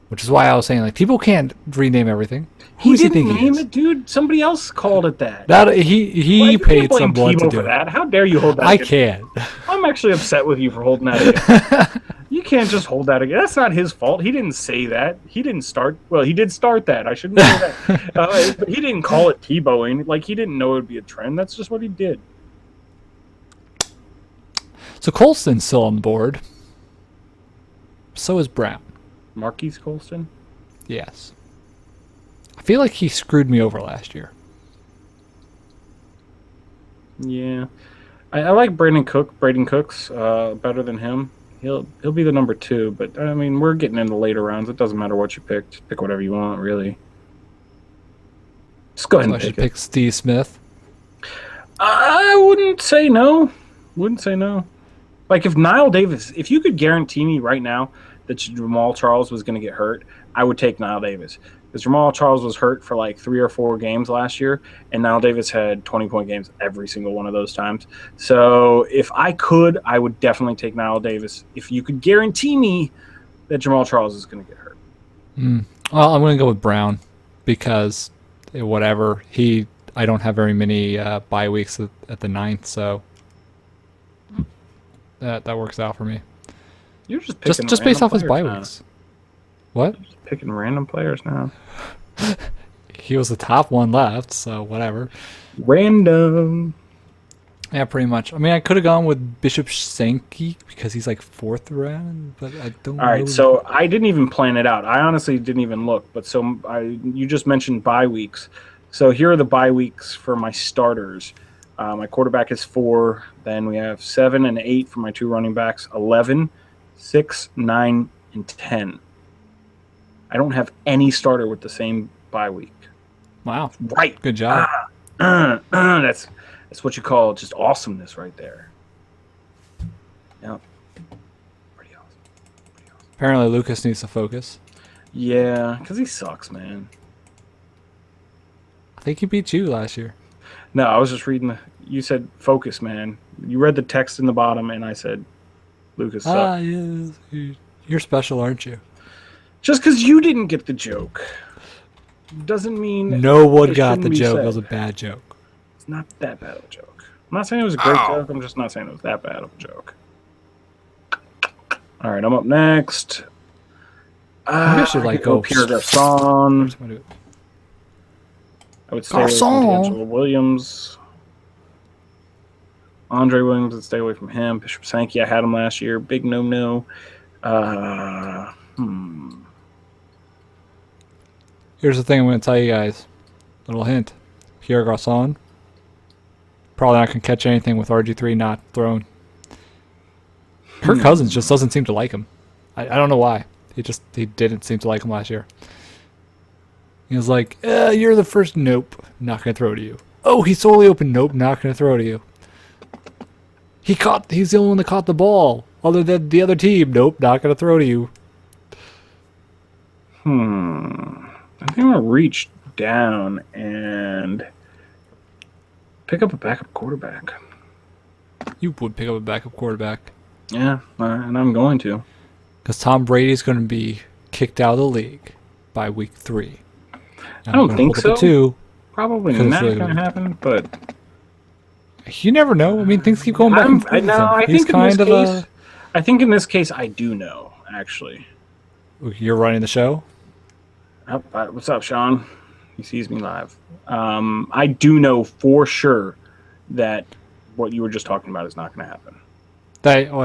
which is why I was saying like Tebow can't rename everything. He didn't name it, dude. Somebody else called it that. He paid someone to do that. How dare you hold that? I can't. I'm actually upset with you for holding that against. You can't just hold that again. That's not his fault. He didn't say that. He didn't start. Well, he did start that. I shouldn't say that. But he didn't call it Tebowing. Like he didn't know it would be a trend. That's just what he did. So Colston's still on the board. So is Brown. Marquise Colston? Yes. I feel like he screwed me over last year. Yeah. I like Braden Cooks better than him. He'll be the number 2, but I mean we're getting into later rounds. It doesn't matter what you pick. Just pick whatever you want, really. Just go ahead and pick Steve Smith. I wouldn't say no. Like if you could guarantee me right now that Jamal Charles was going to get hurt, I would take Niall Davis. Because Jamal Charles was hurt for like 3 or 4 games last year, and Niall Davis had 20-point games every single one of those times. So if I could, I would definitely take Niall Davis if you could guarantee me that Jamal Charles is going to get hurt. Well, I'm going to go with Brown. because whatever I don't have very many bye weeks at the ninth, so that works out for me. You're just picking just based off his bye now. weeks. What? You're just picking random players now. He was the top one left, so whatever. Random. Yeah, pretty much. I mean, I could have gone with Bishop Sankey because he's like 4th round, but I don't know. All right, so I didn't even plan it out. I honestly didn't even look. But you just mentioned bye weeks. So here are the bye weeks for my starters. My quarterback is 4. Then we have 7 and 8 for my 2 running backs. 11, 6, 9, and 10. I don't have any starter with the same bye week. Wow. Right. Good job. That's what you call just awesomeness right there. Yeah. Pretty awesome. Apparently Lucas needs to focus. Yeah, because he sucks, man. I think he beat you last year. No, I was just reading you said focus, man. You read the text in the bottom, and I said Lucas sucks. Yes. You're special, aren't you? Just because you didn't get the joke doesn't mean no one got the joke. It was a bad joke. It's not that bad of a joke. I'm not saying it was a great joke. I'm just not saying it was that bad of a joke. All right, I'm up next. I should like go Pierre Garçon. I would stay away from D'Angelo Williams. Andre Williams, would stay away from him. Bishop Sankey, I had him last year. Big no-no. Here's the thing I'm going to tell you guys. Little hint. Pierre Garçon. Probably not going to catch anything with RG3 not thrown. Kirk Cousins just doesn't seem to like him. I don't know why. He didn't seem to like him last year. He was like, you're the first. Nope. Not going to throw to you. Oh, he's totally open. Nope. Not going to throw to you. He's the only one that caught the ball. Other than the other team. Nope. Not going to throw to you. I think I'm going to reach down and pick up a backup quarterback. You would pick up a backup quarterback. Yeah, and I'm going to. Because Tom Brady's going to be kicked out of the league by week 3. I don't think so. 2, probably not going to happen, but you never know. I mean, things keep going back and forth. I think in this case, I do know, actually. You're running the show? What's up, Sean? He sees me live. I do know for sure that what you were just talking about is not going to happen.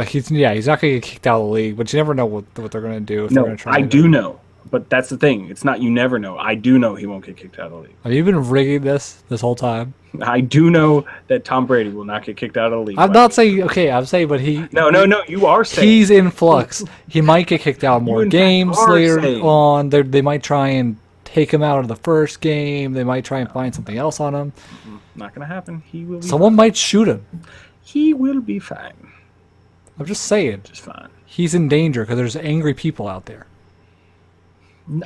He's not going to get kicked out of the league, but you never know what they're going to do. If they're going to try. I do know, but that's the thing. It's not you never know. I do know he won't get kicked out of the league. Have you been rigging this whole time? I do know that Tom Brady will not get kicked out of the league. I'm not saying okay. I'm saying, but he. No. You are saying he's in flux. He might get kicked out more games later on. They might try and take him out of the first game. They might try and find something else on him. Not going to happen. He will. Someone might shoot him. He will be fine. I'm just saying. Just fine. He's in danger because there's angry people out there.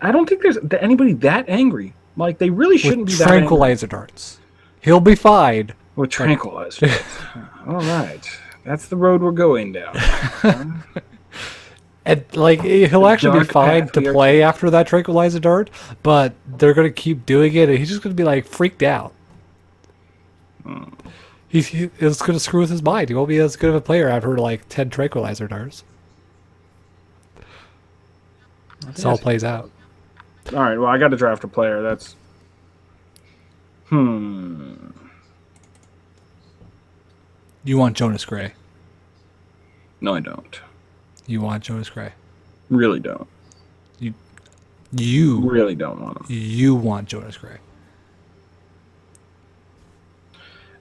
I don't think there's anybody that angry. Like, they really shouldn't be that angry. Tranquilizer darts. He'll be fine. With tranquilizer darts. All right. That's the road we're going down. And, he'll actually be fine to play after that tranquilizer dart, but they're going to keep doing it, and he's just going to be, freaked out. It's going to screw with his mind. He won't be as good of a player after 10 tranquilizer darts. That's how it plays out. All right, well, I got to draft a player. That's... You want Jonas Gray. No, I don't. You want Jonas Gray. Really don't. You really don't want him. You want Jonas Gray.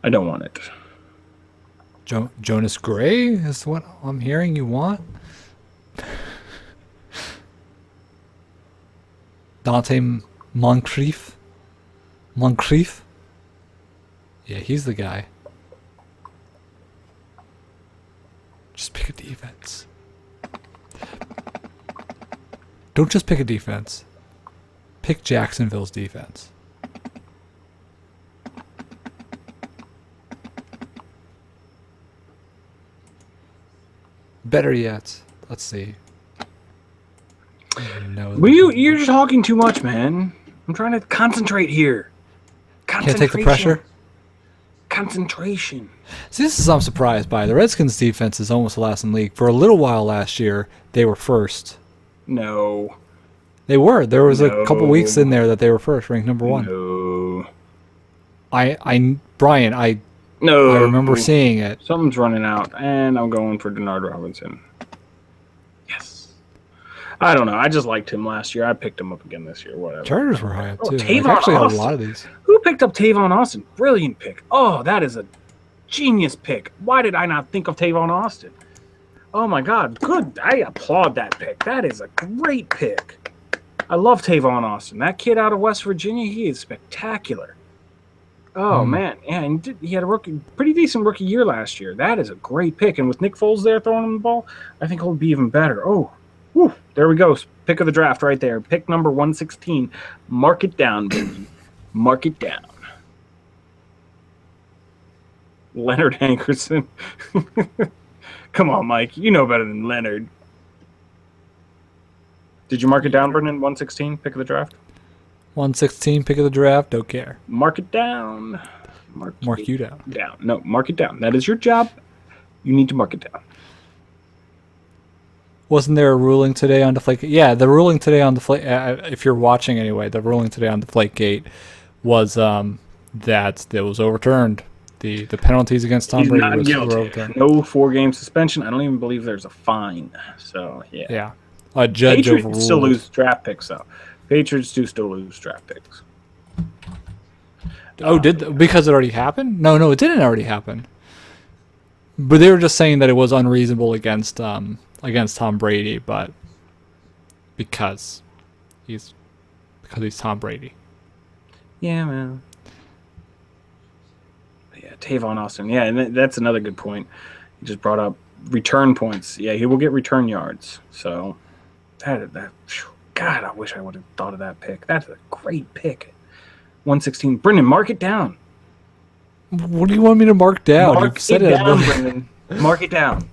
I don't want it. Jonas Gray is what I'm hearing you want? Dante Moncrief? Moncrief? Yeah, he's the guy. Just pick a defense. Don't just pick a defense. Pick Jacksonville's defense. Better yet, let's see. No, you're just talking too much, man. I'm trying to concentrate here. Can't take the pressure. Concentration. See, this is I'm surprised by. The Redskins' defense is almost the last in the league. For a little while last year, they were first. No. They were. There was a couple weeks in there that they were first, ranked number 1. No. Brian, I remember seeing it. Something's running out, and I'm going for Denard Robinson. Yes. I don't know. I just liked him last year. I picked him up again this year. Whatever. Chargers were high up too. Tavon actually Austin. had a lot of these. Who picked up Tavon Austin? Brilliant pick. Oh, that is a genius pick. Why did I not think of Tavon Austin? Oh my God. Good. I applaud that pick. That is a great pick. I love Tavon Austin. That kid out of West Virginia, he is spectacular. Oh, man. Yeah, and he had a pretty decent rookie year last year. That is a great pick. And with Nick Foles there throwing him the ball, I think he'll be even better. Oh, whew, there we go. Pick of the draft right there. Pick number 116. Mark it down, baby. Mark it down. Leonard Hankerson. Come on, Mike. You know better than Leonard. Did you mark it down, Brendan? 116, pick of the draft? 116, pick of the draft. Don't care. Mark it down. Mark you down. No, mark it down. That is your job. You need to mark it down. Wasn't there a ruling today on Deflategate? Yeah, the ruling today on Deflategate, if you're watching anyway, the ruling today on Deflategate was that it was overturned. The penalties against Tom Brady were overturned. No 4-game suspension. I don't even believe there's a fine. So, yeah. Yeah. A judge Patriots overruled. still lose draft picks, though. Patriots do still lose draft picks. Oh, because it already happened? No, it didn't already happen. But they were just saying that it was unreasonable against Tom Brady, but because he's Tom Brady. Yeah, man. Yeah, Tavon Austin. Yeah, and that's another good point. He just brought up return points. Yeah, he will get return yards. So that God, I wish I would have thought of that pick. That's a great pick. 116. Brendan, mark it down. What do you want me to mark down? Mark it down, Brendan. Mark it down.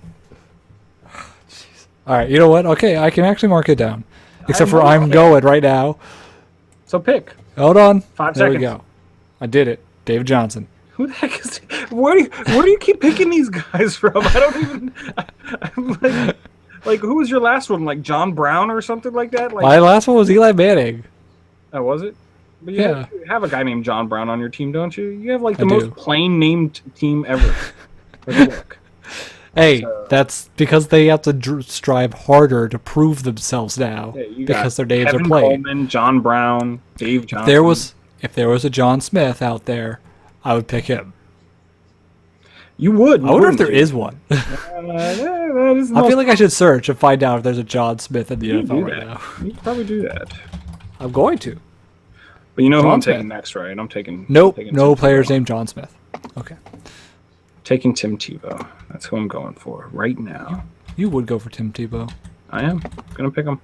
All right, you know what? Okay, I can actually mark it down. Except for I'm going right now. So pick. Hold on. 5 there seconds. There we go. I did it. David Johnson. Who the heck is? Where do you keep picking these guys from? I don't even. I'm like, who was your last one? Like John Brown or something like that? Like, my last one was Eli Manning. Oh, was it? But you have a guy named John Brown on your team, don't you? You have like the most plain named team ever. Look. Hey, that's because they have to strive harder to prove themselves now because their names Kevin are plain. Coleman, John Brown, Dave Johnson. If there was a John Smith out there, I would pick him. You would. I wonder if there is one. I feel like I should search and find out if there's a John Smith in the NFL right now. You could probably do that. I'm going to. But you know who I'm taking next, right? I'm taking. Nope. No players named John Smith. Okay. Taking Tim Tebow. That's who I'm going for right now. You would go for Tim Tebow. I am. Gonna pick him.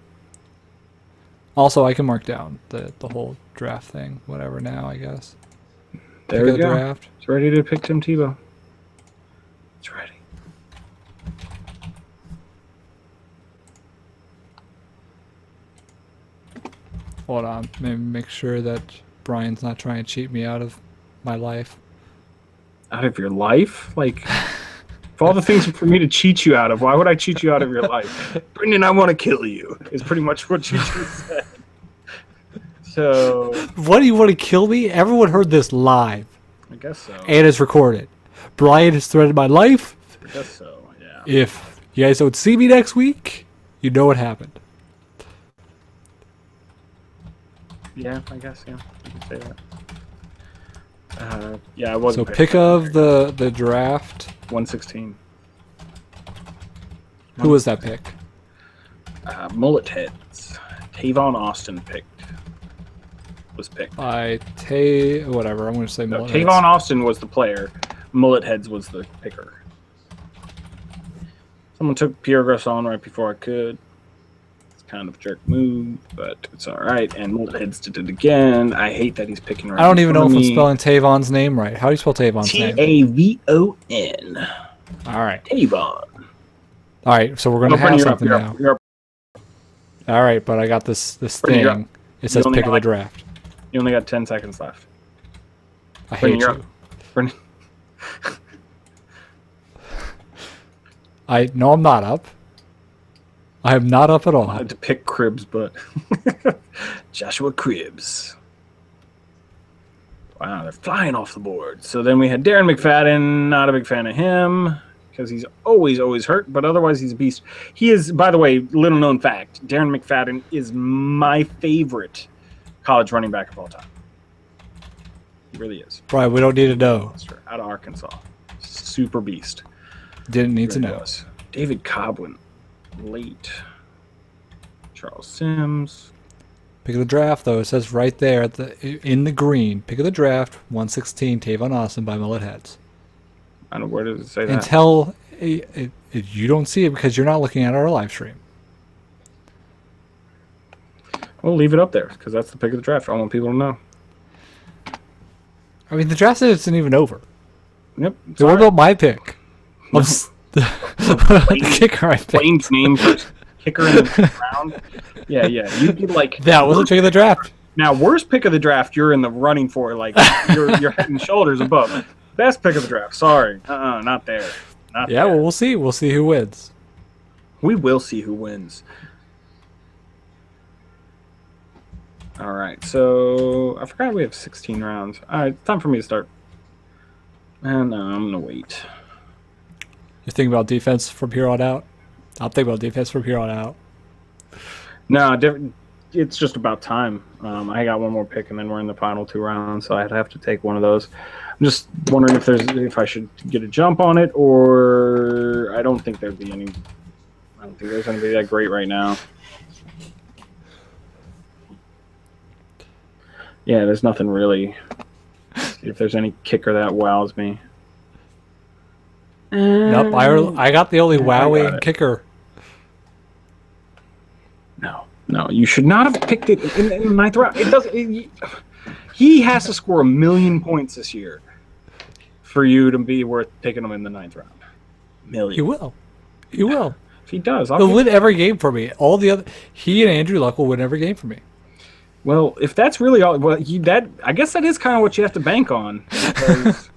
Also, I can mark down the whole draft thing. Whatever now, I guess. There we go. Draft. It's ready to pick Tim Tebow. It's ready. Hold on. Maybe make sure that Brian's not trying to cheat me out of my life. Out of your life? Like, for all the things for me to cheat you out of, why would I cheat you out of your life? Brendan, I want to kill you, is pretty much what you just said. So. What do you want to kill me? Everyone heard this live. I guess so. And it's recorded. Brian has threatened my life. I guess so, yeah. If you guys don't see me next week, you know what happened. Yeah, I guess, yeah. You can say that. Yeah, I wasn't. So pick of the draft. 116. Who was that pick? Mullet Heads. Tavon Austin was picked. Whatever. I'm going to say Mullet Heads. Tavon Austin was the player. Mullet Heads was the picker. Someone took Pierre Garçon right before I could. Kind of jerk move, but it's all right. And Mullet Heads did it again. I hate that he's picking right. I don't even know if I'm spelling Tavon's name right. How do you spell Tavon's name? Tavon. All right. Tavon. All right, so we're going to have something now. All right, but I got this thing. It says pick of the draft. You only got 10 seconds left. I hate you. Brendan. No, I'm not up. I am not up at all. I had to pick Cribbs, but Joshua Cribbs. Wow, they're flying off the board. So then we had Darren McFadden. Not a big fan of him because he's always hurt, but otherwise he's a beast. He is, by the way, little known fact, Darren McFadden is my favorite college running back of all time. He really is. Right, we don't need to know. Out of Arkansas. Super beast. Didn't need to know. David Cobb went late. Charles Sims. Pick of the draft, though. It says right there in the green. Pick of the draft, 116, Tavon Austin by Mullet Heads. I don't know, where does it say that? Until you don't see it because you're not looking at our live stream. We'll leave it up there because that's the pick of the draft. I want people to know. I mean, the draft isn't even over. Yep. So what about my pick? No. The kicker I picked. Plain name for kicker in the round. Yeah. You could like that was a pick of the draft. Now, worst pick of the draft, you're in the running for. Like you're head and shoulders above. Best pick of the draft. Sorry, not there. Not there. Well, we'll see. We'll see who wins. We will see who wins. All right. So I forgot we have 16 rounds. All right, time for me to start. And I'm gonna wait. You're thinking about defense from here on out? I'll think about defense from here on out. No, it's just about time. I got one more pick, and then we're in the final 2 rounds, so I'd have to take one of those. I'm just wondering if I should get a jump on it, or I don't think there'd be any. I don't think there's anybody that great right now. Yeah, there's nothing really. If there's any kicker that wows me. Nope, I got the only wowing kicker. No, you should not have picked it in the 9th round. It does. He has to score 1 million points this year for you to be worth picking him in the 9th round. Million. He will. He will. If he does, he'll win every game for me. He and Andrew Luck will win every game for me. Well, if that's really all, I guess that is kind of what you have to bank on. Because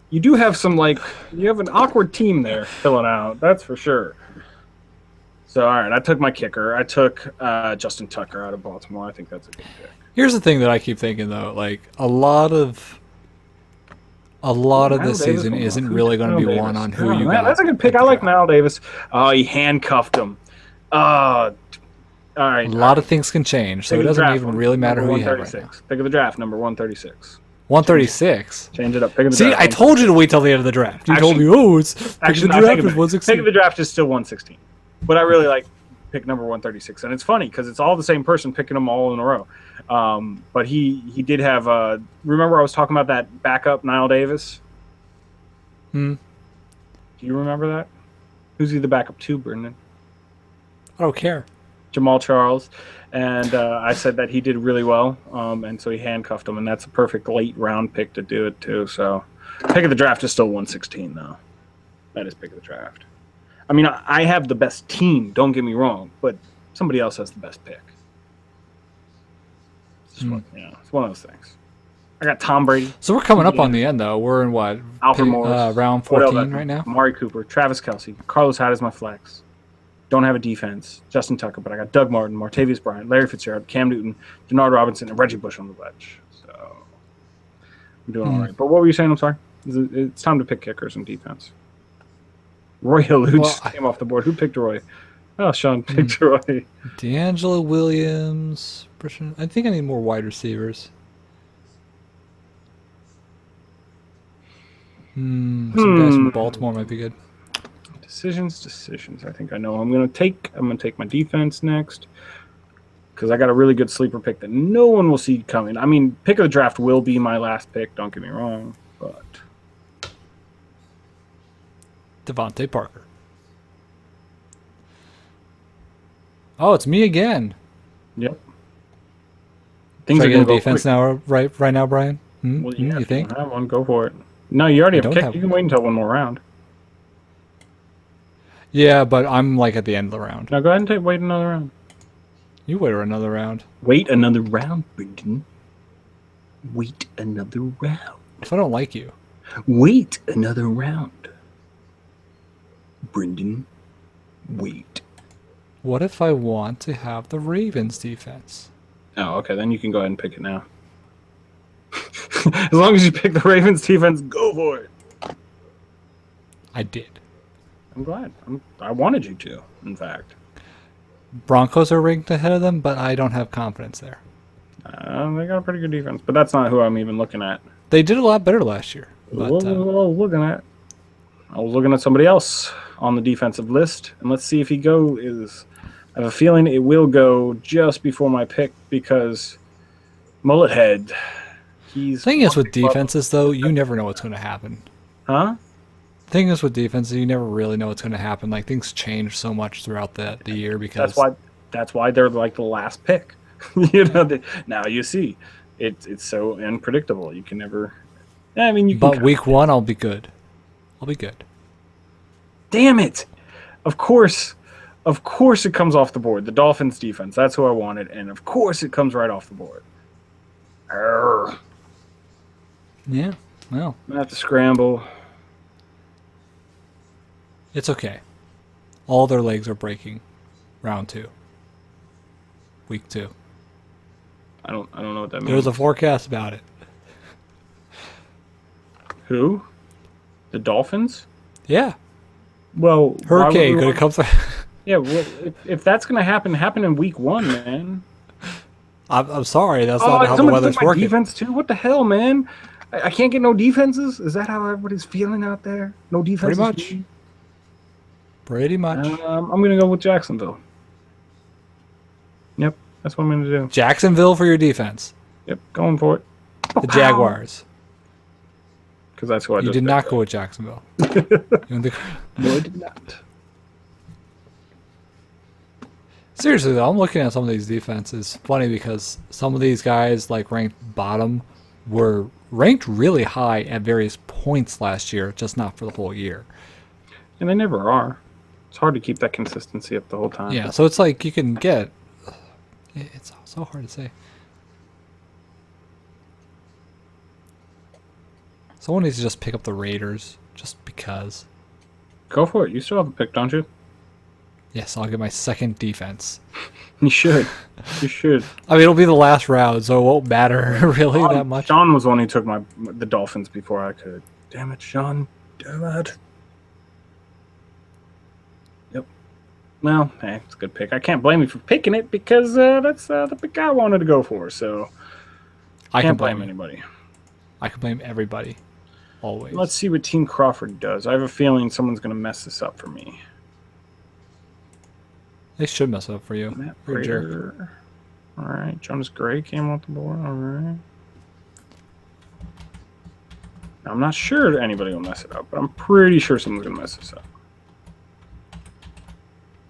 you do have you have an awkward team there filling out. That's for sure. So, all right, I took my kicker. I took Justin Tucker out of Baltimore. I think that's a good pick. Here's the thing that I keep thinking, though. Like, a lot of this season isn't really going to be won on who you got. That's a good pick. I like Mal Davis. Oh, he handcuffed him. All right. A lot of things can change, so it doesn't even really matter who you have right now. Pick of the draft, number 136. 136? Change it up. Pick of the draft. See, I told you to wait till the end of the draft. You told me, it's pick of the draft is 116. Pick of the draft is still 116. But I really like pick number 136. And it's funny because it's all the same person picking them all in a row. But he did have remember I was talking about that backup Nile Davis? Do you remember that? Who's he the backup to, Brendan? I don't care. Jamal Charles. And I said that he did really well. And so he handcuffed him. And that's a perfect late round pick to do it too. So pick of the draft is still 116 though. That is pick of the draft. I mean, I have the best team, don't get me wrong, but somebody else has the best pick. It's one of those things. I got Tom Brady. So we're coming up on the end, though. We're in what? Alfred Morris. Round 14 right now? Amari Cooper, Travis Kelce, Carlos Hyde is my flex. Don't have a defense. Justin Tucker, but I got Doug Martin, Martavius Bryant, Larry Fitzgerald, Cam Newton, Denard Robinson, and Reggie Bush on the wedge. So I'm doing all right. But what were you saying? I'm sorry. It's time to pick kickers and defense. Roy Hill, who just came off the board. Who picked Roy? Oh, Sean picked Roy. D'Angelo Williams. I think I need more wide receivers. Some guys from Baltimore might be good. Decisions. I think I know who I'm gonna take my defense next. Because I got a really good sleeper pick that no one will see coming. I mean, pick of the draft will be my last pick, don't get me wrong. But Devontae Parker. Oh, it's me again. Yep. Things are going to defense quick. Now, right now, Brian. Well, you think? Have one. Go for it. No, you already have picked. You can wait until one more round. Yeah, but I'm like at the end of the round. Now go ahead and wait another round. You wait another round. Wait another round, Brendan. Wait another round. If I don't like you. Wait another round. Brendan, wait. What if I want to have the Ravens defense? Oh, okay. Then you can go ahead and pick it now. As long as you pick the Ravens defense, go for it. I did. I'm glad. I wanted you to, in fact. Broncos are ranked ahead of them, but I don't have confidence there. They got a pretty good defense, but that's not who I'm even looking at. They did a lot better last year. But, What was I looking at? I was looking at somebody else on the defensive list, and let's see if he goes. I have a feeling it will go just before my pick because Mullet Head. The thing is with defenses, though, you never know what's going to happen. Huh? The thing is with defenses, you never really know what's going to happen. Like, things change so much throughout the year because... That's why they're like the last pick. You know, now you see. It's so unpredictable. You can never... I mean, you can... But week one, I'll be good. I'll be good. Damn it! Of course it comes off the board. The Dolphins defense. That's who I wanted. And of course it comes right off the board. Arrgh. Yeah, well. I have to scramble. It's okay. All their legs are breaking. Round 2. Week 2. I don't know what that means. There's a forecast about it. Who? The Dolphins? Yeah. Well, Hurricane gonna come through. Yeah, well, if that's gonna happen in week 1, man. I'm sorry, that's not how the weather's working. Defense too? What the hell, man? I can't get no defenses? Is that how everybody's feeling out there? No defenses? Pretty much. Pretty much. I'm going to go with Jacksonville. Yep, that's what I'm going to do. Jacksonville for your defense. Yep, going for it. The Jaguars. Because that's what I You did not go with Jacksonville. No, I did not. Seriously, though, I'm looking at some of these defenses. Funny because some of these guys, like ranked bottom, were ranked really high at various points last year, just not for the whole year. And they never are. It's hard to keep that consistency up the whole time. Yeah, so it's like you can get... It's so hard to say. Someone needs to just pick up the Raiders, just because. Go for it. You still have a pick, don't you? Yes, I'll get my second defense. You should. You should. I mean, it'll be the last round, so it won't matter really that much. Sean was the one who took the Dolphins before I could. Damn it, Sean. Damn it. Yep. Well, hey, it's a good pick. I can't blame you for picking it because that's the pick I wanted to go for. So I can't blame anybody. I can blame everybody. Always. Let's see what Team Crawford does. I have a feeling someone's going to mess this up for me. They should mess it up for you. Matt You're a jerk. All right. Jonas Gray came off the board. All right. I'm not sure anybody will mess it up, but I'm pretty sure someone's going to mess this up.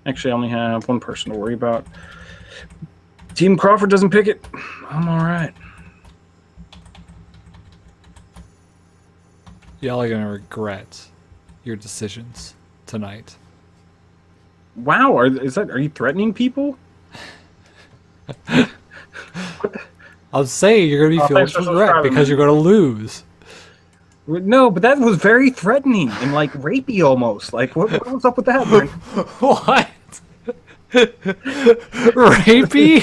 Actually, I only have one person to worry about. Team Crawford doesn't pick it. I'm all right. Y'all are going to regret your decisions tonight. Wow, are you threatening people? I was saying you're going to be filled with regret because you're going to lose. No, but that was very threatening and like rapey almost. Like, what's up with that? What? Rapey?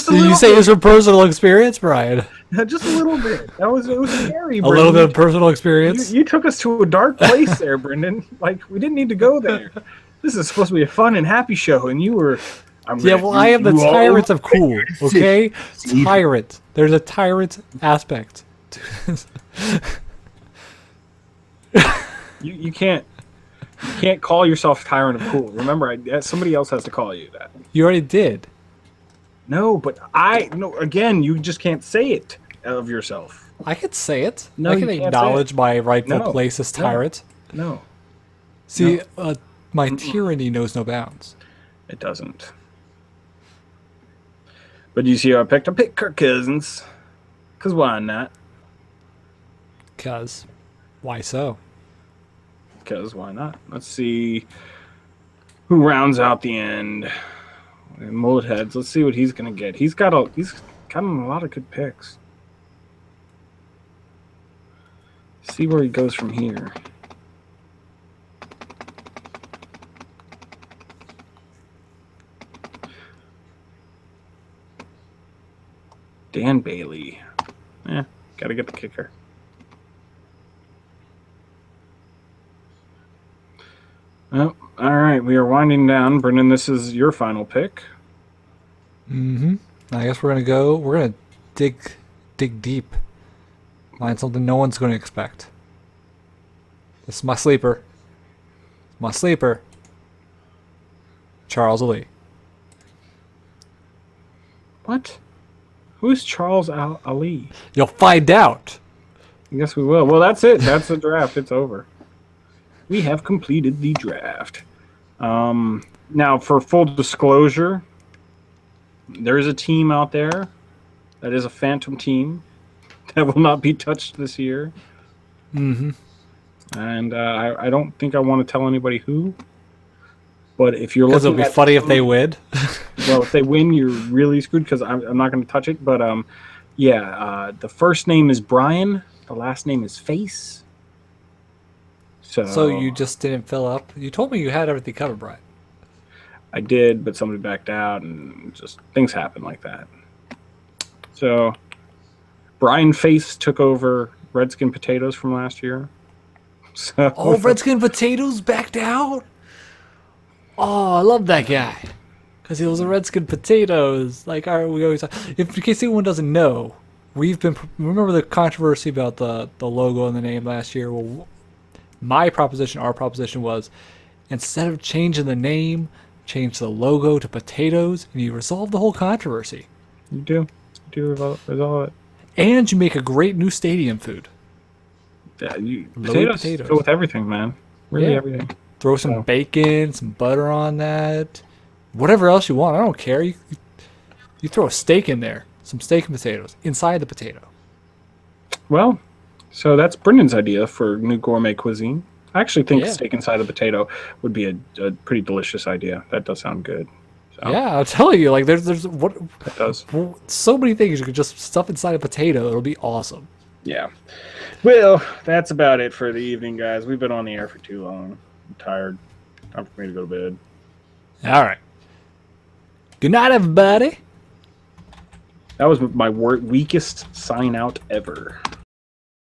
Did you say this from personal experience, Brian? Just a little bit. It was scary, Brendan. A little bit of personal experience? You took us to a dark place there, Brendan. Like, we didn't need to go there. This is supposed to be a fun and happy show, and you were... I am the tyrant of cool, okay? Tyrant. There's a tyrant aspect to this. You can't call yourself tyrant of cool. Remember, somebody else has to call you that. You already did. No, but again, you just can't say it of yourself. I could say it. No, I can acknowledge my rightful place as tyrant. No. See, my tyranny knows no bounds. It doesn't. But you see how I picked? I picked Kirk Cousins. Because why not? Because. Why so? Because why not? Let's see who rounds out the end. Mullet Heads. Let's see what he's gonna get. He's got gotten a lot of good picks. See where he goes from here. Dan Bailey. Gotta get the kicker. Oh, all right. We are winding down. Brendan, this is your final pick. Mm-hmm. I guess we're gonna dig deep. Find something no one's gonna expect. This is my sleeper. My sleeper. Charles Ali. What? Who's Charles Ali? You'll find out. I guess we will. Well, that's it. That's the draft. It's over. We have completed the draft. Now, for full disclosure, there is a team out there that is a phantom team that will not be touched this year. Mm-hmm. And I don't think I want to tell anybody who. But if you're because looking, it'll be funny if they win. Well, if they win, you're really screwed because I'm not going to touch it. But the first name is Brian. The last name is Face. So you just didn't fill up? You told me you had everything covered, Brian. I did, but somebody backed out, and just things happen like that. So Brian Face took over Redskin Potatoes from last year. So Redskin Potatoes backed out? Oh, I love that guy. Because he was a Redskin Potatoes. Like, we always... in case anyone doesn't know, remember the controversy about the logo and the name last year? Well, our proposition was, instead of changing the name, change the logo to potatoes, and you resolve the whole controversy. You do. Resolve it. And you make a great new stadium food. Yeah, potatoes go with everything, man. Really everything. Throw some bacon, some butter on that. Whatever else you want. I don't care. You throw a steak in there. Some steak and potatoes inside the potato. Well, so that's Brendan's idea for new gourmet cuisine. I actually think steak inside a potato would be a pretty delicious idea. That does sound good. So, yeah, I'm telling you, like there's what it does. So many things you could just stuff inside a potato. It'll be awesome. Yeah. Well, that's about it for the evening, guys. We've been on the air for too long. I'm tired. Time for me to go to bed. All right. Good night, everybody. That was my weakest sign out ever.